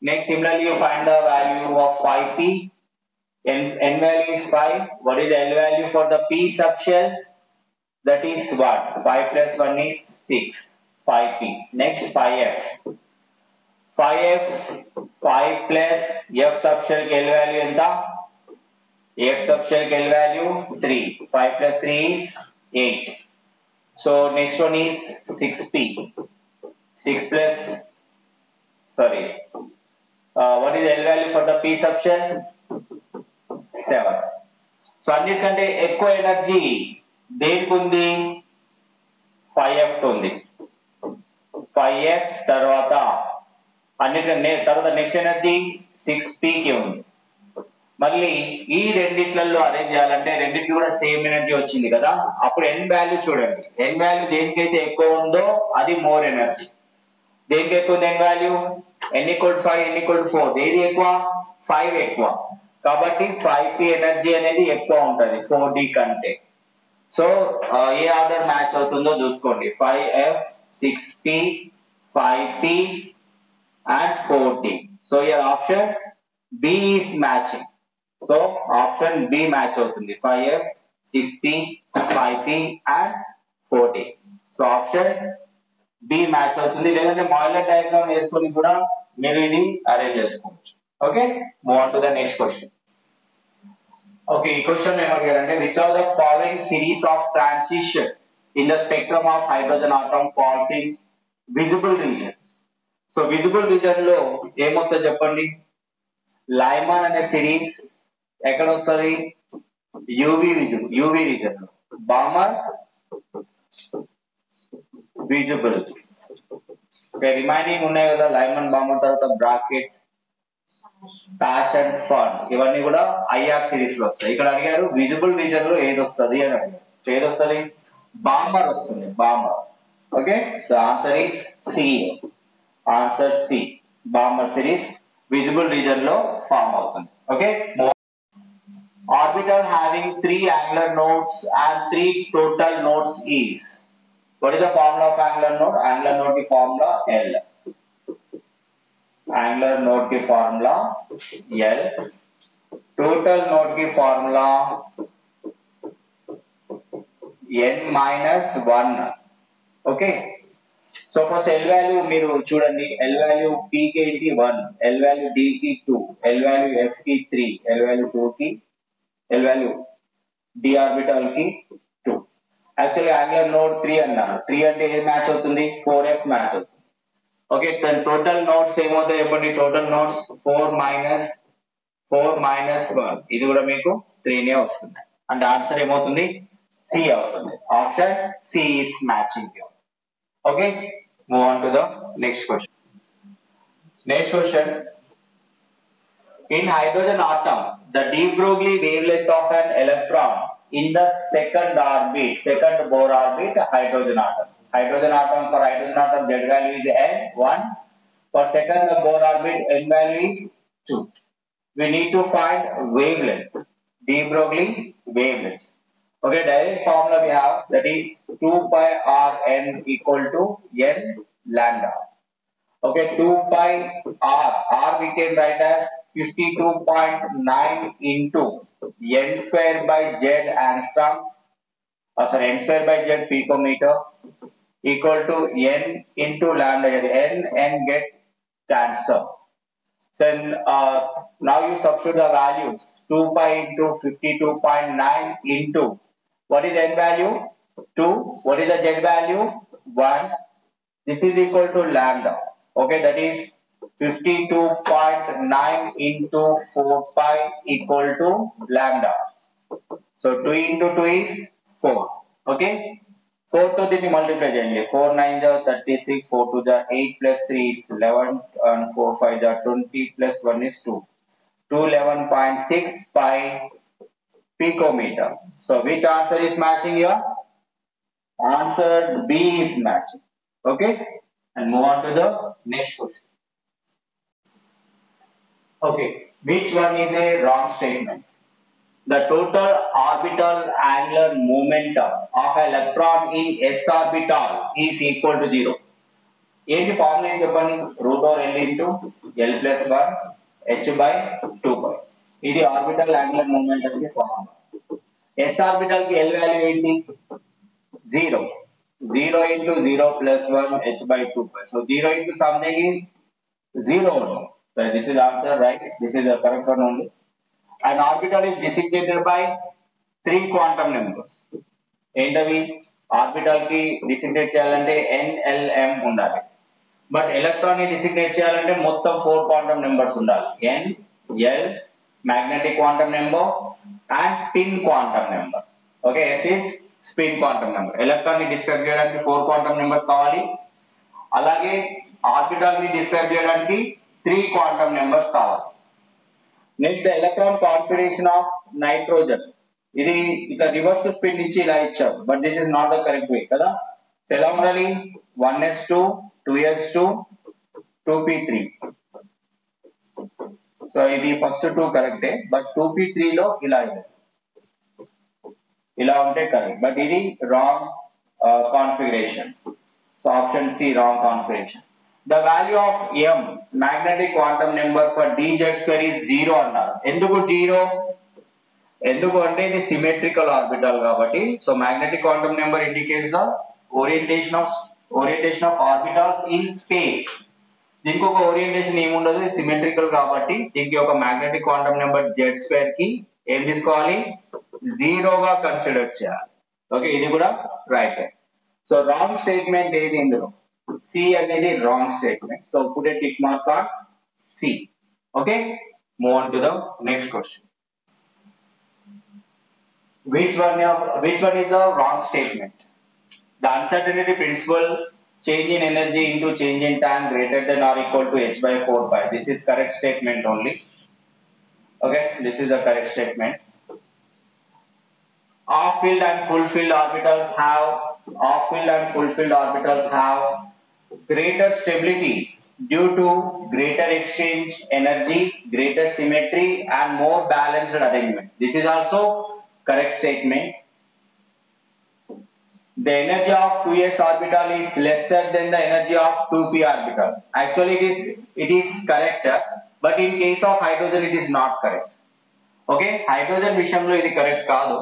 Next, similarly, you find the value of 5P. N value is 5. What is the L value for the P subshell? That is 1. 5 plus 1 is 6. 5P. Next, 5F. 5F, 5 plus F subshell L value enta? F subshell L value 3. 5 plus 3 is 8. So next one is 6P. 6 plus, sorry. What is the L value for the P subshell? 7. So అన్నిటికంటే ఎక్కువ energy దేనికి ఉంది? 5F ఉంది. 5F తర్వాత next energy 6P కి ఉంది. మళ్ళీ ఈ రెండిట్లలో అరేంజ్ చేయాలంటే రెండిటికి కూడా సేమ్ ఎనర్జీ వచ్చింది కదా, అప్పుడు N వాల్యూ చూడండి. N వాల్యూ దేనికైతే ఎక్కువ ఉందో అది మోర్ ఎనర్జీ. దేనికి ఎక్కువ ఉంది N value? N equal to 5, N equal to 4. ఏది ఎక్కువ? 5 ఎక్కువ. కాబట్టి 5P ఎనర్జీ అనేది ఎక్కువ ఉంటుంది 4D కంటే. సో ఏ ఆర్డర్ మ్యాచ్ అవుతుందో చూసుకోండి. 5F, 6P, 5P and 4D. So your option B is matching. So option B match అవుతుంది. 5F, 6P, 5P and 4D. So option B match అవుతుంది. లేదంటే మాయిలర్ డయాగ్రామ్ వేసుకొని కూడా మీరు ఇది అరేంజ్ చేసుకోవచ్చు. Okay, move on to the next question. Okay, ఈ question ఏమడిగారంటే which of the following series of transition in the spectrum of hydrogen atom falls in visible regions. So visible region లో ఏమొస్తుంది చెప్పండి? లైమాన్ అనే సిరీస్ ఎక్కడ వస్తుంది? UV reason లో. Balmer visible. Remaining ఉన్నాయి కదా, లైమన్, బామర్ తర్వాత బ్రాకెట్, ప్యాష్ అండ్ ఫన్, ఇవన్నీ కూడా ఐఆర్ సిరీస్ లో వస్తాయి. ఇక్కడ అడిగారు విజిబుల్ రీజన్ లో ఏది వస్తుంది అని అడిగారు. ఏది వస్తుంది? బాంబర్ వస్తుంది, Balmer. Okay, so answer is C. Answer C, Balmer series visible region లో ఫామ్ అవుతుంది. Okay, orbital having 3 angular nodes and 3 total nodes is. What is the formula of angular node? Angular node की formula L. Angular node की formula L. Total node की formula n minus 1. Okay. So first L value మీరు చూడండి, L value P కి ఏంటి 1, L value D కి 2, L value F కి 3, L value 2 కి, L value D orbital కి 2. యాక్చువల్లీ యాంగులర్ నోడ్ 3 అన్నారు. 3 అంటే ఏ మ్యాచ్ అవుతుంది? 4f మ్యాచ్ అవుతుంది. ఓకే, టోటల్ నోడ్స్ ఏమవుతాయి చెప్పండి? టోటల్ నోడ్స్ 4 మైనస్ 1, ఇది కూడా మీకు 3 నే వస్తుంది. అంటే ఆన్సర్ ఏమవుతుంది? సి అవుతుంది. Option C is matching. Okay, move on to the next question. Next question. In hydrogen atom, the de Broglie wavelength of an electron in the second orbit, second Bohr orbit, hydrogen atom. Hydrogen atom, for hydrogen atom, Z value is n 1. For second Bohr orbit, n value is 2. We need to find wavelength, de Broglie wavelength. Okay, direct formula we have, that is 2 pi r n equal to n lambda. Okay, 2 pi r we can write as 52.9 into n square by z angstroms, n square by z picometer, equal to n into lambda. n get cancel. So now you substitute the values. 2 pi into 52.9 into, what is n value? 2. What is the z value? 1. This is equal to lambda. Okay, that is 52.9 into 4 pi equal to lambda. So 2 into 2 is 4. Okay, 4 to the multiply change. 4 9 is 36, 4 2 is 8 plus 3 is 11, and 4 5 is 20 plus 1 is 2. 211.6 pi picometer. So which answer is matching here? Answer B is matching. Okay, and move on to the next question. Okay, which one is a wrong statement? The total orbital angular momentum of an electron in s orbital is equal to 0. ఏంటి formula ఏం చెప్పండి? Root over L into L plus 1 h by 2 pi. ఇది orbital angular momentum కి formula. s orbital కి L value ఏంటి? 0. 0 into 0 plus 1 h by 2 pi. So 0 into something is 0 only. So this is answer, right? This is the correct one only. An orbital is designated by 3 quantum numbers. ఏంటవి? Orbital కి designate చేయాలంటే NLM ఉండాలి. But electron ని designate చేయాలంటే మొత్తం 4 quantum numbers ఉండాలి. N, L, magnetic quantum number and spin quantum number. Okay, S is spin quantum number. Electron ని describe చేయడానికి 4 క్వాంటం నెంబర్స్ కావాలి. అలాగే ఆర్బిటల్ ని డిస్క్రైబ్ చేయడానికి 3 క్వాంటం నెంబర్స్ కావాలి. Next, the electron configuration of nitrogen. ఇది ఇట్లా రివర్స్ స్పిన్ ఇచ్చి ఇలా ఇచ్చారు, but this is not the correct way కదా. సో ఎలా ఉండాలి? 1s2, 2s2, 2p3. సో ఇది ఫస్ట్ 2 కరెక్టే, బట్ 2p3 లో ఇలా ఉంటే కరెక్ట్, బట్ ఇది wrong configuration. So option C wrong configuration. The value of m magnetic quantum number for dz square is 0 అన్నారు. ఎందుకు 0? ఎందుకు అంటే ఇది సిమెట్రికల్ ఆర్బిటల్ కాబట్టి. So magnetic quantum number indicates the orientation of orbitals in space. దీనికి ఒక orientation ఏముండదు, symmetrical కాబట్టి దీనికి ఒక magnetic quantum number z square కి ఏం తీసుకోవాలి? 0 గా కన్సిడర్ చేయాలి. ఓకే, ఇది కూడా రైట్. సో రాంగ్ స్టేట్మెంట్ ఏది ఇందులో? C అనేది wrong statement. So put a tick mark on C. Okay, move on to the next question. Which one is the wrong statement? The uncertainty principle, change in energy into change in time greater than or equal to h by 4 pi. This is correct statement only. Okay, this is the correct statement. Off-filled and full-filled orbitals have greater stability due to greater exchange energy, greater symmetry, and more balanced arrangement. This is also correct statement. The energy of 2s orbital is lesser than the energy of 2p orbital. Actually, it is correct, but in case of hydrogen, it is not correct. Okay, hydrogen విషయంలో ఇది correct కాదు.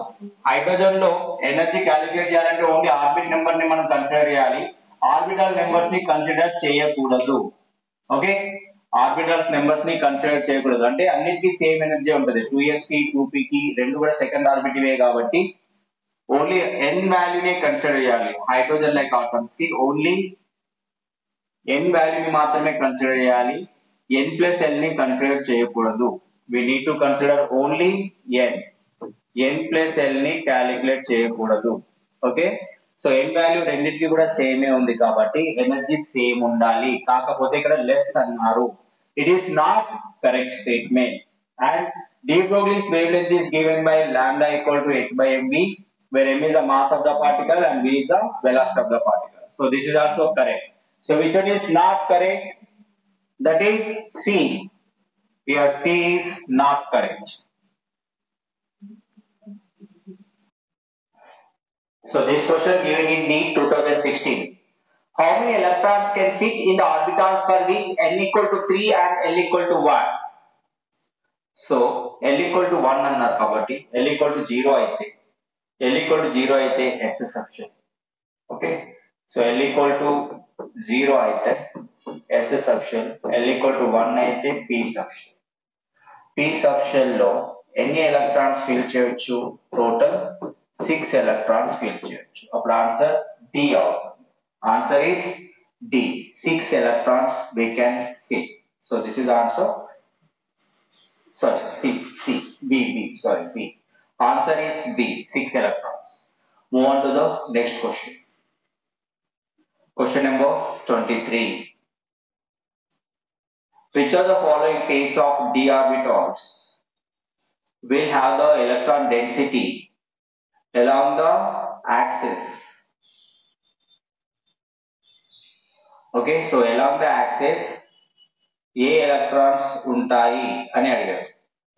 Hydrogen లో energy calculate చేయాలంటే only orbit number ని మనం consider చేయాలి, orbital numbers ని consider చేయకూడదు. ఓకే, ఆర్బిటల్స్ నెంబర్స్ ని కన్సిడర్ చేయకూడదు. అంటే అన్నిటికీ సేమ్ ఎనర్జీ ఉంటుంది. 2s కి 2p కి రెండు కూడా సెకండ్ ఆర్బిట్ ఇవే కాబట్టి ఓన్లీ n వాల్యూ ని కన్సిడర్ చేయాలి. హైడ్రోజన్ లైక్ ఆటమ్స్ కి ఓన్లీ n వాల్యూ ని మాత్రమే కన్సిడర్ చేయాలి, n ప్లస్ l ని కన్సిడర్ చేయకూడదు. We need to consider only n plus l ని క్యాలిక్యులేట్ చేయకూడదు. ఓకే, సో n వాల్యూ రెండింటికి కూడా సేమే ఉంది కాబట్టి ఎనర్జీ సేమ్ ఉండాలి, కాకపోతే ఇక్కడ లెస్ అన్నారు. It is not correct statement. And de Broglie's wavelength is given by lambda equal to h by mv, where m is the mass of the particle and v is the velocity of the particle. So this is also correct. So which one is not correct? That is C. Here C is not correct. So this question given in NEET 2016. How many electrons can fit in the orbitals for which n equal to 3 and l equal to 1? So l equal to 1 annar kabatti l equal to 0 aithe s sufficient. Okay, so l equal to 0 aithe s sufficient, l equal to 1 aithe p sufficient. p sufficient లో ఎన్ని electrons fill చేయొచ్చు? Total 6 electrons fill చేయొచ్చు. అప్పుడు answer D అవుతుంది. Answer is D, 6 electrons we can fill. So this is answer. Sorry, B. Answer is B, 6 electrons. Move on to the next question. Question number 23. Which of the following pairs of d orbitals will have the electron density along the axis? Okay, so along the axis A electrons ఉంటాయి అని అడిగారు.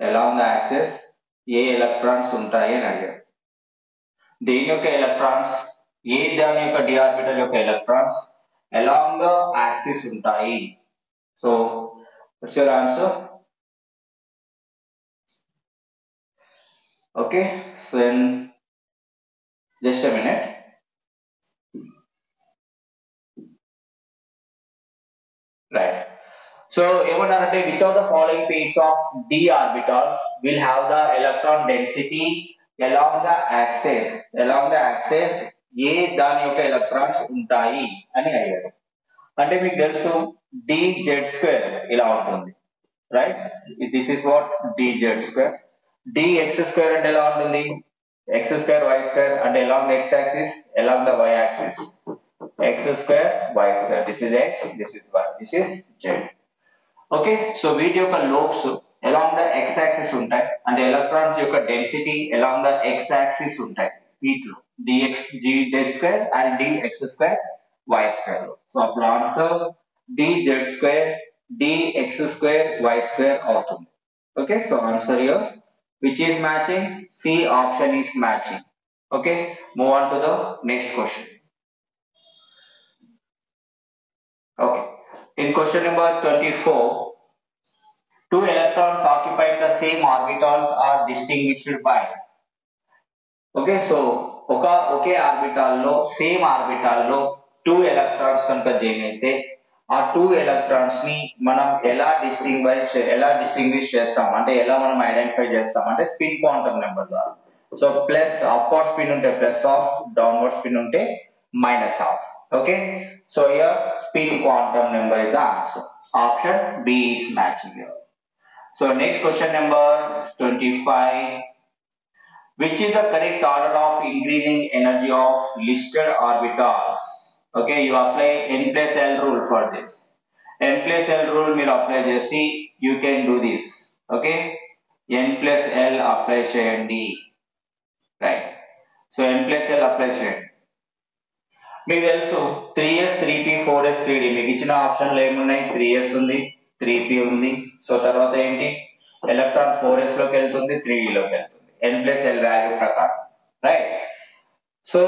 along the axis A electrons ఉంటాయి అని అడిగారు. దేని యొక్క electrons, దాని యొక్క d ఆర్బిటల్ యొక్క ఎలక్ట్రాన్స్ along the axis ఉంటాయి. So what's your answer? Okay, so then just a minute. Right, so ఏమన్నారంటే which of the following pairs of d orbitals will have the electron density along the axis దాని యొక్క electrons ఉంటాయి అని అడిగారు. అంటే మీకు తెలుసు dz2 ఇలా ఉంటుంది, right? This is what dz2. dx2 అంటే ఎలా ఉంటుంది? x2 y2 అంటే along the x axis, along the y axis, x2 y2. This is x, this is y, this is z. Okay, so వీటి యొక్క lobes along the x axis ఉంటాయి అంటే electrons యొక్క density along the x axis ఉంటాయి వీటిలో dz2 and dx2 y2. So అప్పుడు answer dz2 dx2 y2 అవుతుంది. Okay, so answer here which is matching? C option is matching. Okay, move on to the next question. Okay, in question number 24, two electrons occupying the same orbitals are distinguished by. Okay, so okay orbital లో same orbital లో 2 electrons కనుక join అయితే ఆ 2 electrons ని మనం ఎలా distinguish చేస్తాం అంటే ఎలా మనం ఐడెంటిఫై చేస్తాం అంటే స్పిన్ క్వాంటం నెంబర్ ద్వారా. సో ప్లస్ అప్వర్డ్ స్పిన్ ఉంటే ప్లస్ హాఫ్, డౌన్వర్డ్ స్పిన్ ఉంటే minus half. Okay, so here spin quantum number is the answer. Option B is matching here. So next question number 25. Which is the correct order of increasing energy of listed orbitals? Okay, you apply n plus l rule for this. n plus l rule మీరు apply చేసి you can do this. Okay, n plus l apply చేయండి. Right. So n plus l apply చేయండి. మీకు తెలుసు 3s 3p 4s 3d మీకు ఇచ్చిన ఆప్షన్లు ఏమున్నాయి 3s ఉంది 3p ఉంది. సో తర్వాత ఏంటి ఎలక్ట్రాన్ 4s లోకి వెళ్తుంది 3d లోకి వెళ్తుంది n ప్లస్ l వాల్యూ ప్రకారం right. So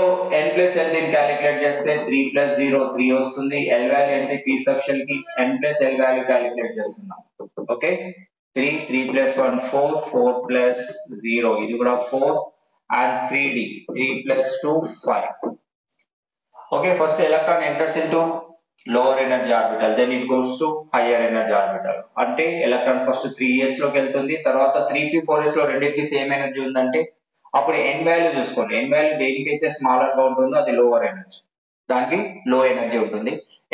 n plus l దీన్ని క్యాలిక్యులేట్ చేస్తే 3 ప్లస్ 0 3 వస్తుంది. l వాల్యూ ఎంత p సబ్షెల్ కి n plus l value calculate చేస్తున్నాం. ఓకే 3 3 ప్లస్ 1 4 4 ప్లస్ 0 ఇది కూడా 4 and 3d 3 plus 2 5. Okay, first electron enters into lower energy orbital, then it goes to higher energy orbital. అంటే electron first 3s లోకి వెళ్తుంది, తర్వాత 3p 4s లో రెండింటికి same energy ఉందంటే అప్పుడు n వాల్యూ చూసుకోండి. n వాల్యూ దేనికైతే స్మాలర్ గా ఉంటుందో అది లోవర్ ఎనర్జీ, దానికి లో ఎనర్జీ ఉంటుంది.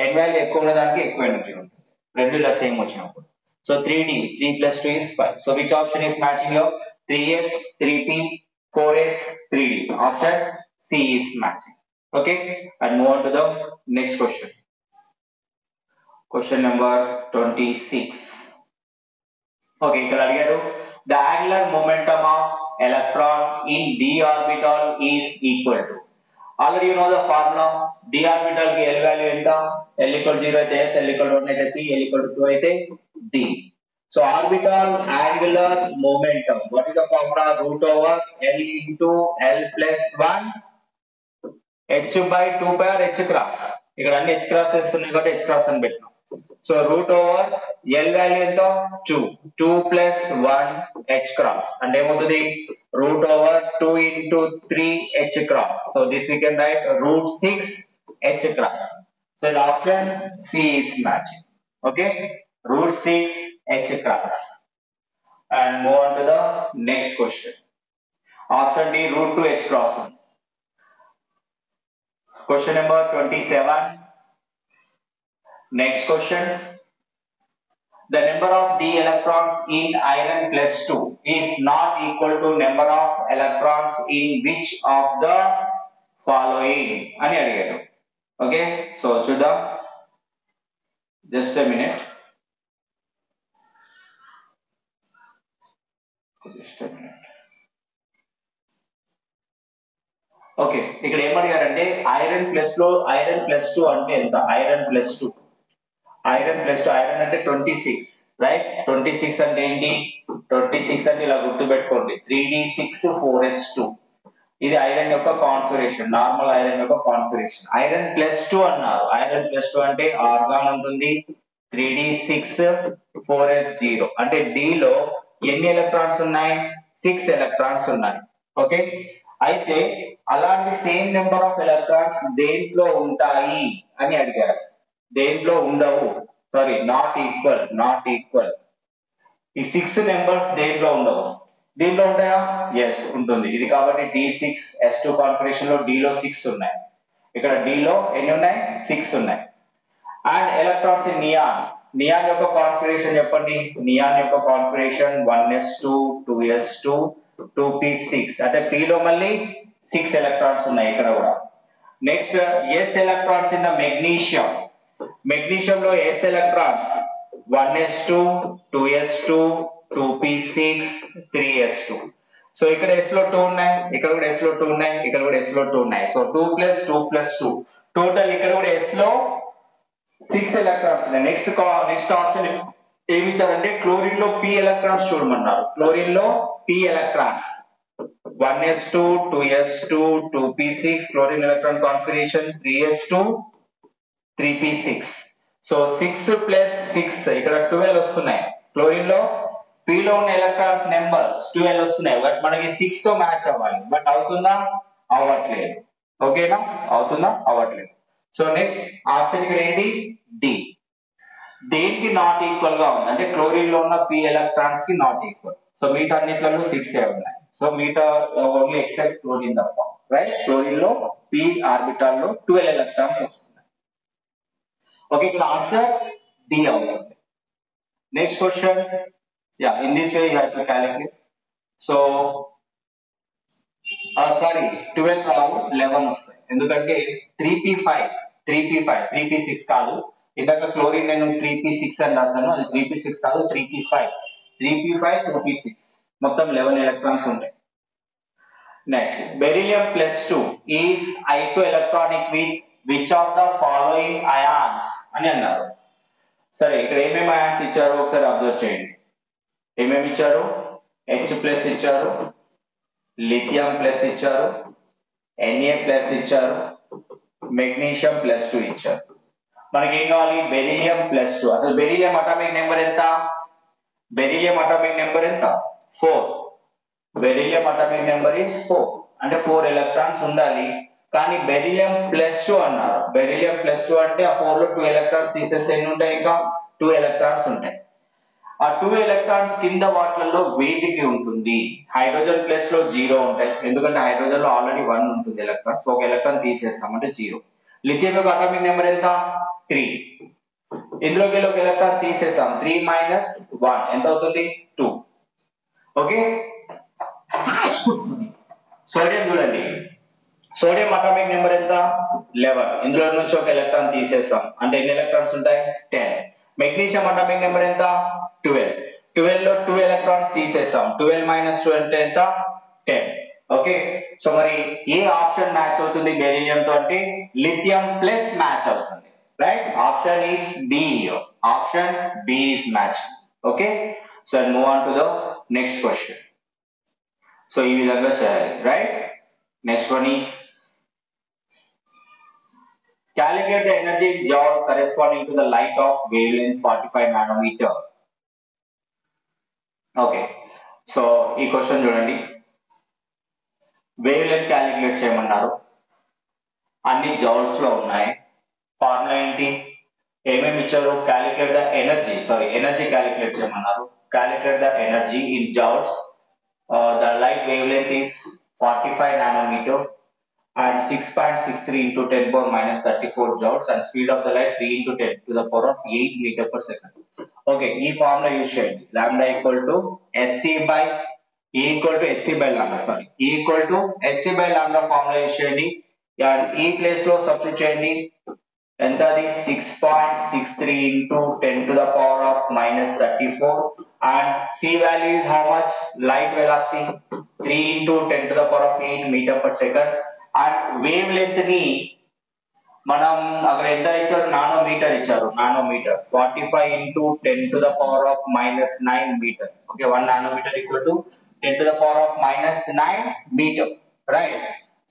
n వాల్యూ ఎక్కువ ఉన్న దానికి ఎక్కువ ఎనర్జీ ఉంటుంది, రెండు ఇలా సేమ్ వచ్చినప్పుడు. So 3d 3 plus 2 is 5. So which option is matching here? 3s 3p 4s 3d. Option C is matching. Okay, and move on to the next question. Question number 26. Okay, ఇక్కడ అడిగారు the angular momentum of electron in d orbital is equal to. Already you know the formula. d orbital ki l value ఎంత? l equal to 0 అయితే s, l equal to 1 అయితే p, l equal to 2 అయితే d. So orbital angular momentum, what is the formula? Root over l into l plus 1 h by 2 pi or h cross. ఇక్కడ అన్ని h cross ఉన్నాయి కాబట్టి h cross అని పెట్టాం. So root over l value ఎంత 2 2 plus 1 h cross అంటే ఏమవుతుంది root over 2 into 3 h cross. So this we can write root 6 h cross. So the option C is matching. Okay, root 6 h cross. And move on to the next question. Option D root 2 h cross. Question number 27. Next question. The number of d electrons in iron plus 2 is not equal to number of electrons in which of the following ani adigaru. Okay, so చూద్దాం, just a minute. Okay, ఇక్కడ ఏమడిగారంటే iron plus లో iron plus 2 అంటే ఎంత? Iron plus 2 iron అంటే 26 right. 26 అంటే ఏంటి? 26 అంటే ఇలా గుర్తు పెట్టుకోండి 3d6 4s2. ఇది ఐరన్ యొక్క కాన్ఫిగరేషన్, నార్మల్ ఐరన్ యొక్క కాన్ఫిగరేషన్. ఐరన్ ప్లస్ 2 అన్నారు. ఐరన్ ప్లస్ 2 అంటే ఆర్గాన్ ఉంటుంది 3d6 4s0 అంటే d లో ఎన్ని ఎలక్ట్రాన్స్ ఉన్నాయి? 6 ఎలక్ట్రాన్స్ ఉన్నాయి. ఓకే, అయితే అలాంటి సేమ్ నెంబర్ ఆఫ్ ఎలక్ట్రాన్స్ దేంట్లో ఉంటాయి అని అడిగారు. దేంట్లో ఉండవు, సారీ నాట్ ఈక్వల్. ఈ 6 నెంబర్స్ దేంట్లో ఉండవు. దీంట్లో ఉంటాయా? ఎస్ ఉంటుంది. ఇది కాబట్టి d6 s2 కాన్ఫిగరేషన్ లో d లో 6 ఉన్నాయి, ఇక్కడ d లో ఎన్ని ఉన్నాయి? 6 ఉన్నాయి. అండ్ ఎలక్ట్రాన్స్ ఇన్ నియాన్ యొక్క కాన్ఫిగరేషన్ చెప్పండి. నియాన్ యొక్క కాన్ఫిగరేషన్ 1s2 2s2 2p6 అంటే p లో మళ్ళీ 6 ఎలక్ట్రాన్స్ ఉన్నాయి ఇక్కడ కూడా. Next s electrons in the magnesium లో s electrons 1s2 2s2 2p6 3s2. So ఇక్కడ s లో 2 ఉన్నాయి, ఇక్కడ కూడా s లో 2 ఉన్నాయి, ఇక్కడ కూడా s లో 2 ఉన్నాయి. సో 2 plus 2 plus 2 టోటల్ ఇక్కడ కూడా s లో 6 ఎలక్ట్రాన్స్ ఉన్నాయి. నెక్స్ట్ ఆప్షన్ ఏమి ఇచ్చారంటే క్లోరిన్ లో p ఎలక్ట్రాన్స్ చూడమన్నారు. క్లోరిన్ లో p electrons 1s2 2s2 2p6 chlorine electron configuration 3s2 3p6. So 6 plus 6 ఇక్కడ 12 వస్తున్నాయి. క్లోరిన్ లో p లో ఉన్న ఎలక్ట్రాన్స్ నెంబర్స్ 12 వస్తున్నాయి, బట్ మనకి 6 తో మ్యాచ్ అవ్వాలి. బట్ అవుతుందా? అవ్వట్లేదు. ఓకేనా? అవుతుందా? అవ్వట్లేదు. సో నెక్స్ట్ ఆప్షన్ ఇక్కడ ఏంటి? డి. దేనికి నాట్ ఈక్వల్ గా ఉంది అంటే క్లోరిన్ లో ఉన్న p ఎలక్ట్రాన్స్ కి నాట్ ఈక్వల్. సో మిగతా అన్నిట్లలో 6 ఉన్నాయి. సో మిగతా ఓన్లీ ఎక్సెప్ట్ క్లోరిన్ తప్ప రైట్. క్లోరిన్ లో p ఆర్బిటాల్ లో 12 ఎలక్ట్రాన్స్ వస్తున్నాయి. ఓకే, ఇక్కడ ఆన్సర్ డి అవుతుంది. Next question, yeah in this way you have to calculate. So sorry 12 రావు 11 వస్తాయి, ఎందుకంటే 3p6 కాదు. ఇందాక క్లోరిన్ నేను 3p6 అని రాశాను, అది 3p6 కాదు 3p5 2p6 మొత్తం 11 ఎలక్ట్రాన్స్ ఉంటాయి. Next, beryllium plus 2 is isoelectronic with which of the following ions అని అన్నారు. సరే ఇక్కడ ఏమేమి అయాన్స్ ఇచ్చారో ఒకసారి అబ్జర్వ్ చేయండి. ఏమేమి ఇచ్చారు? H ప్లస్ ఇచ్చారు, లిథియం ప్లస్ ఇచ్చారు, Na ప్లస్ ఇచ్చారు, మెగ్నీషియం ప్లస్ 2 ఇచ్చారు. మనకి ఏం కావాలి? Beryllium plus 2. అసలు బెరిలియం అటామిక్ నెంబర్ ఎంత? బెరిలియం అటామిక్ నెంబర్ ఎంత? 4. Beryllium atomic number is 4. అంటే 4 ఎలక్ట్రాన్స్ ఉండాలి. కానీ బెరిలియం ప్లస్ 2 అన్నారు. బెరిలియం ప్లస్ 2 అంటే ఆ 4 లో 2 ఎలక్ట్రాన్స్ తీసేస్తే ఎన్ని ఉంటాయి? ఇంకా 2 ఎలక్ట్రాన్స్ ఉంటాయి. ఆ 2 ఎలక్ట్రాన్స్ కింద వాటిలలో వేటికి ఉంటుంది? హైడ్రోజన్ ప్లస్ లో 0 ఉంటాయి, ఎందుకంటే హైడ్రోజన్ లో ఆల్రెడీ 1 ఉంటుంది ఎలక్ట్రాన్. సో ఒక ఎలక్ట్రాన్ తీసేస్తాం అంటే 0. లిథియం యొక్క అటామిక్ నెంబర్ ఎంత? 3. ఇందులోకి ఒక ఎలక్ట్రాన్ తీసేసాం, 3 మైనస్ 1 ఎంత అవుతుంది? 2. ఓకే. సోడియం చూడండి, సోడియం అటామిక్ నెంబర్ ఎంత? 11. ఇందులో నుంచి ఒక ఎలక్ట్రాన్ తీసేస్తాం అంటే ఎన్ని ఎలక్ట్రాన్స్ ఉంటాయి? 10. మెగ్నీషియం అటామిక్ నెంబర్ ఎంత? 12. 12 లో 2 ఎలక్ట్రాన్స్ తీసేస్తాం, 12 మైనస్ 2 అంటే ఎంత? 10. ఓకే. సో మరి ఏ ఆప్షన్ మ్యాచ్ అవుతుంది బెరిలియం తో అంటే లిథియం ప్లస్ మ్యాచ్ అవుతుంది, right? Option is B. Option B is match. Okay. So move on to the next question. So ఈ విధంగా చేయాలి, right? Next one is calculate the energy in joule corresponding to the light of wavelength 45 nanometer. Okay. So ఈ క్వశ్చన్ చూడండి, wavelength calculate చేయమన్నారు, అన్ని joules లో ఉన్నాయి. ఫార్ములా ఏంటి? ఏమేమి ఇచ్చారు? Calculate the energy, energy calculate చేయమన్నారు. Calculate the energy in joules. The light wavelength is 45 nanometer and 6.63 into 10 power minus 34 joules and speed of the light 3 into 10 to the power of 8 meter per second. Okay, ఈ formula use చేయండి. lambda equal to hc by E equal to hc by lambda, E equal to hc by lambda formula use చేయండి. ఈ place లో substitute చేయండి. ఎంత అది? 6.63 into 10 to the power of minus 34 and c value is how much? Light velocity 3 into 10 to the power of 8 meter per second. And wave length ని మనం అక్కడ ఎంత ఇచ్చారు? నానోమీటర్ ఇచ్చారు. Nanometre 45 into 10 to the power of minus 9 meter. Okay, 1 nanometer equal to 10 to the power of minus 9 meter, right?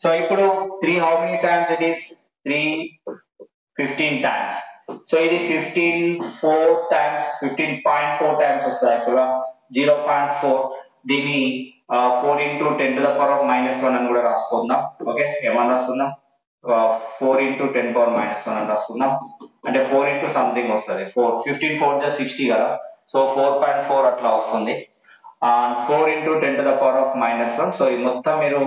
So ఇప్పుడు 3 how many times it is? 3 15 times. So ఇది 15.4 times 15.4 times వస్తుంది యాక్చువల్గా 0.4. దీన్ని 4 into 10 to the power of minus 1 అని కూడా రాసుకుందాం. Okay, ఏమని రాసుకుందాం? 4 into 10 power minus 1 అని రాసుకుందాం. అంటే 4 into సంథింగ్ వస్తుంది. 15 4 just 60 కదా, సో 4.4 అట్లా వస్తుంది. 4 into 10 to the power of minus 1. So ఇది మొత్తం మీరు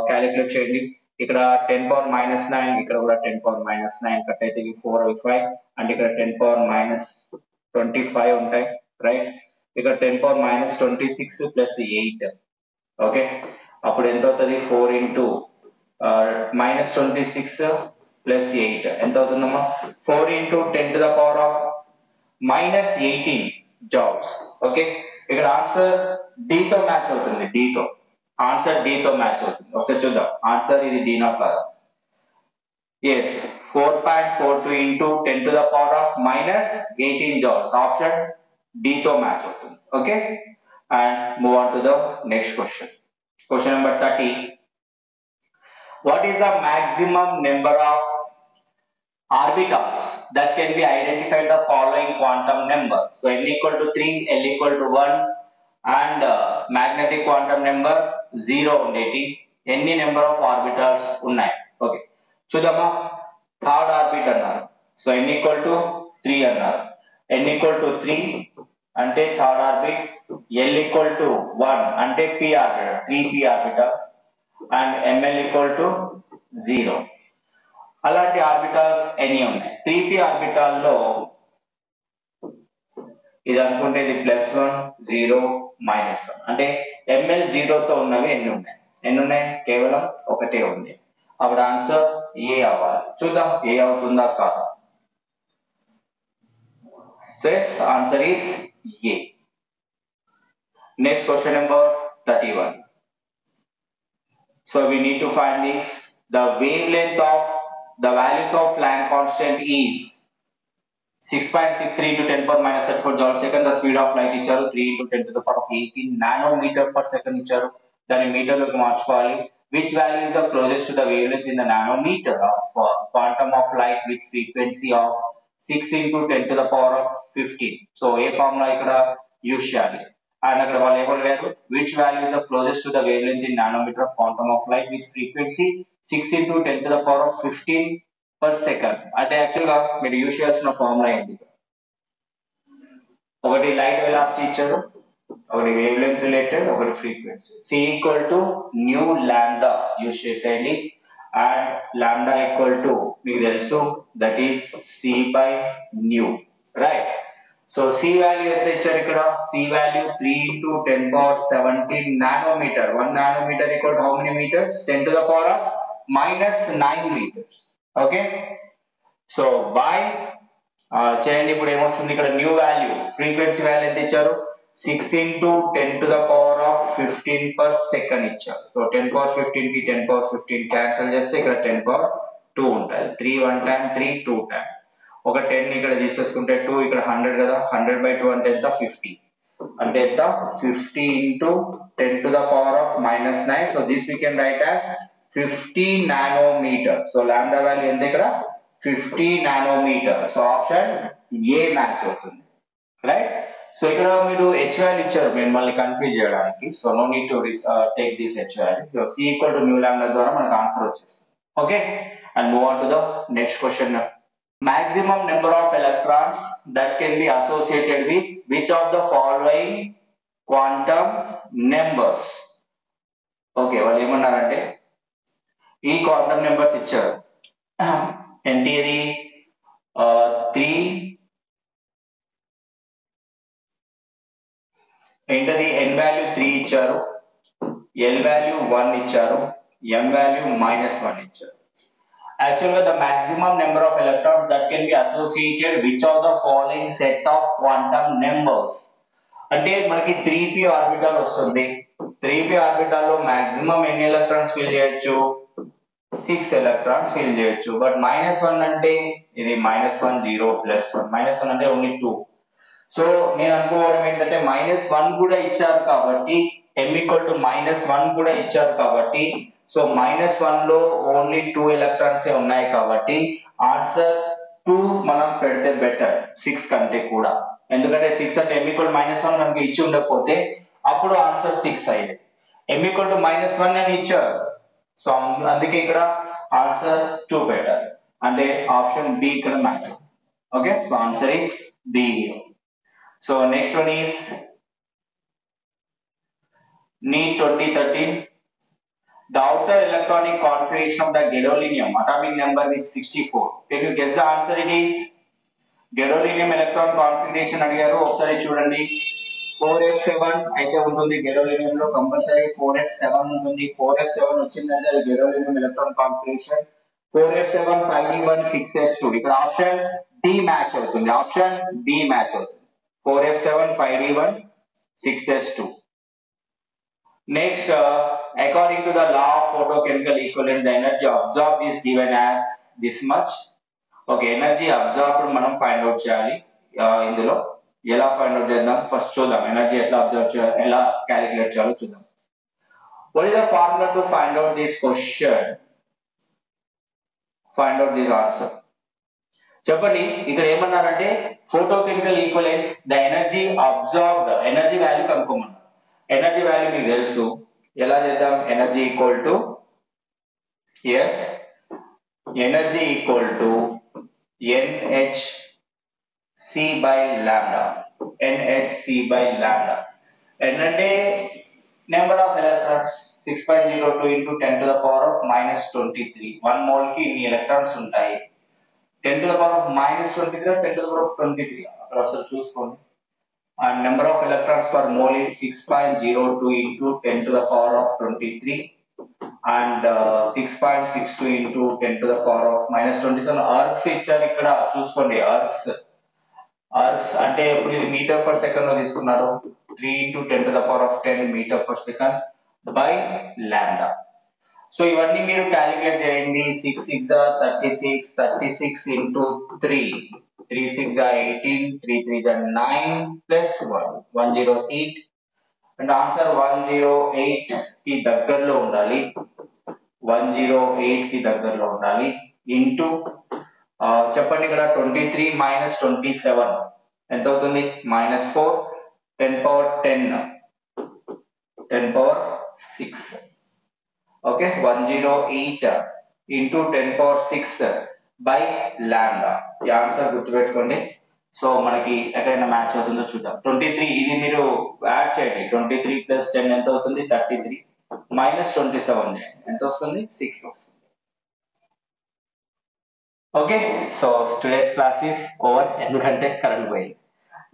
క్యాలిక్యులేట్ చేయండి. ఇక్కడ 10 power minus 9, ఇక్కడ కూడా 10 power minus 9 కట్ అయితే 4 5 అంటే ఇక్కడ 10 power minus 25 ఉంటాయి, రైట్? ఇక్కడ 10 power minus 26 plus 8. ఓకే, అప్పుడు ఎంత అవుతుంది? 4 into minus 26 plus 8 ఎంత అవుతుందమ్మా? 4 into 10 to the power of minus 18 joules. Okay, ఇక్కడ ఆన్సర్ D తో మ్యాచ్ అవుతుంది. D తో ఆన్సర్ D తో మ్యాచ్ అవుతుంది. ఒకసారి చూద్దాం ఆన్సర్ ఇది D నా కాదా? yes, 4.42 into 10 to the power of minus 18 joules. Option D తో మ్యాచ్ అవుతుంది. Okay, and move on to the next question. Question number 30. What is the maximum number of orbitals that can be identified the following quantum number? So n equal to 3, L equal to 1 and magnetic quantum number 0 ఉండేటి. ఎన్ని number of orbitals ఉన్నాయి? Okay, చూద్దామా. Third orbit అన్నారు, so n equal to 3 అన్నారు. n equal to 3 అంటే third orbit, L equal to 1 అంటే p orbital, 3p orbital and ml equal to 0. అలాంటి orbitals ఎన్ని ఉన్నాయి? 3p ఆర్బిటల్ లో ఇది అనుకుంటే ఇది +1 0 -1 అంటే ml 0 తో ఉన్నవి ఎన్ని ఉన్నాయి? ఎన్ని ఉన్నాయి? కేవలం ఒకటే ఉంది. అప్పుడు ఆన్సర్ ఏ అవ్వాలి. చూద్దాం ఏ అవుతుందా కాదా. Says answer is A. Next question number 31. So we need to find this. The wavelength of the values of Planck constant is 6.63 into 10 power minus 34 joule second. The speed of light ఇచ్చారు 3 into 10 to the power of 18 nanometer per second ఇచ్చారు. దాన్ని మీటర్లోకి మార్చుకోవాలి. Which value is the closest to the wavelength in the nanometer of quantum of light with frequency of 6 into 10 to the power of 15. So A formula ఇక్కడ use చేయాలి. And అక్కడ వాళ్ళు ఏమన్నారు, which value is the closest to the wavelength in nanometer of quantum of light with frequency 6 into 10 to the power of 15 per second. అంటే యాక్చువల్గా మీరు use చేయాల్సిన formula ఏంటి, ఒకటి లైట్ వెలాసిటీ ఇచ్చారు, ఒకటి వేవ్ లెంత్ రిలేటెడ్, ఒకటి frequency. C equal to nu lambda use చేసేయండి. అండ్ లాంబ్డా ఈక్వల్ టు మీకు తెలుసు that is C by nu, right. So C value ఎంత ఇచ్చారు ఇక్కడ, C value 3 into 10 power 17 nanometre. 1 nanometre equal to how many metres, 10 to the power of -9 meters. Okay, so by చేయండి. ఇప్పుడు ఏమొస్తుంది ఇక్కడ, new value frequency value ఎంత ఇచ్చారు, 6 into 10 to the power of 15 per second ఇచ్చారు. సో 10 power 15 కి 10 power 15 cancel చేస్తే ఇక్కడ 10 power 2 ఉంటుంది. 3 1 time 3 2 time. ఒక 10 ఇక్కడ తీసేసుకుంటే 2 ఇక్కడ 100 కదా, 100/2 అంటే ఎంత, 50. అంటే ఎంత, 50 into 10 to the power of -9. So this we can write as 50 nanometer. So lambda value ఎంత ఇక్కడ, 50 nanometre. So option A match అవుతుంది, రైట్. సో ఇక్కడ మీరు H వాల్యూ ఇచ్చారు మిమ్మల్ని కన్ఫ్యూజ్ చేయడానికి. So no need to take this H value. C equal to nu lambda ద్వారా మనకు ఆన్సర్ వచ్చేస్తుంది. Okay, and move on to the next question. Maximum number of electrons that can be associated with which of the following quantum numbers. Okay, వాళ్ళు ఏమన్నారంటే ఈ quantum numbers ఇచ్చారు. ఏంటి ఇది, 3 ఏంటది, n వాల్యూ 3 ఇచ్చారు, l వాల్యూ 1 ఇచ్చారు, m వాల్యూ -1 ఇచ్చారు. Actually, the maximum number of electrons that can be associated which of the following set of quantum numbers. అంటే మనకి 3p ఆర్బిటాల్ వస్తుంది. 3p ఆర్బిటాల్ లో మాక్సిమం ఎన్ని ఎలక్ట్రాన్స్ ఫిల్ చేయొచ్చు, 6 electrons fill చేయొచ్చు. But -1 అంటే ఇది -1 0 +1, -1 అంటే ఓన్లీ 2. సో నేను అనుకోవడం ఏంటంటే -1 కూడా ఇచ్చారు కాబట్టి m ఈక్వల్ టు -1 కూడా ఇచ్చారు కాబట్టి, సో -1 లో ఓన్లీ 2 ఎలక్ట్రాన్స్ ఉన్నాయి కాబట్టి ఆన్సర్ 2 మనం పెడితే బెటర్ 6 కంటే కూడా. ఎందుకంటే 6 అంటే m ఈక్వల్ -1 మనకి ఇచ్చి ఉండకపోతే అప్పుడు ఆన్సర్ 6 అయ్యేది. m ఈక్వల్ టు -1 అని ఇచ్చారు, సో అందుకే ఇక్కడ ఆన్సర్ 2 పెట్టాలి. అంటే ఆప్షన్ బి ఇక్కడ match. Okay, so answer is B. So next one is NEET 2013. The outer electronic configuration of the gadolinium atomic number is 64. Can you guess the answer? It is gadolinium electron configuration అడిగారు. ఒకసారి చూడండి, 4f7 అయితే ఉంటుంది gadolinium లో, compulsory 4f7 ఉంటుంది. 4f7 వచ్చిందంటే అది gadolinium electron configuration. 4f7 5d1 6s2. ఇక్కడ ఆప్షన్ డి మ్యాచ్ అవుతుంది, ఆప్షన్ డి మ్యాచ్ అవుతుంది. 4f7 5d1 6s2. Next, according to the law of photochemical equivalent, the energy absorbed is given as this much. Okay, energy absorbed మనం find out చేయాలి. ఇందులో ఎలా find out చేద్దాం, first చూద్దాం energy ఎట్లా observe చేయాలి, ఎలా క్యాలిక్యులేట్ చేయాలో చూద్దాం. What is the formula to find out this question? Find out this answer. చెప్పండి, ఇక్కడ ఏమన్నారంటే photochemical equivalents the energy absorbed, energy value కనుక్కోమన్నారు. ఎనర్జీ వాల్యూ మీకు తెలుసు, ఎలా చేద్దాం, energy equal to energy equal to NHC by lambda. NHC by lambda. N అంటే number of electrons, 6.02 into 10 to the power of -23. 1 mole కి ఇన్ని electrons ఉంటాయి. 10 to the power of -23 10 to the power of 23 అక్కడ ఒకసారి చూసుకోండి. And number of electrons per mole is 6.02 into 10 to the power of 23 and 6.62 into 10 to the power of -27. Arcs ఇచ్చారు ఇక్కడ చూసుకోండి. Arcs అంటే ఇప్పుడు ఇది మీటర్ పర్ సెకండ్ లో తీసుకున్నారు. 3 into 10 to the power of 10 meter per second by lambda. So ఇవన్నీ మీరు క్యాలిక్యులేట్ చేయండి. 6 6 36, 36 into 3, 3 6 18, 3 3 9 plus 1 108 అండ్ ఆన్సర్ 108 కి దగ్గరలో ఉండాలి. 108 కి దగ్గరలో ఉండాలి ఇంటూ చెప్పండి ఇక్కడ 23 minus 27 ఎంత అవుతుంది? -4, 10 power 10, 10 power 6. Okay, 108 into 10 power 6 by lambda. ఈ ఆన్సర్ గుర్తుపెట్టుకోండి. సో మనకి ఎక్కడైనా మ్యాచ్ అవుతుందో చూద్దాం. 23 ఇది మీరు యాడ్ చేయండి. 23 ప్లస్ 10 ఎంత అవుతుంది? 33 మైనస్ 27 చేయండి ఎంత వస్తుంది? 6 వస్తుంది. Okay, so today's class is over ఎందుకంటే కరెంట్ పోయింది.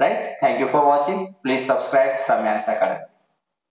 Right, thank you for watching. Please subscribe సమయాన్స్ అకాడమీ.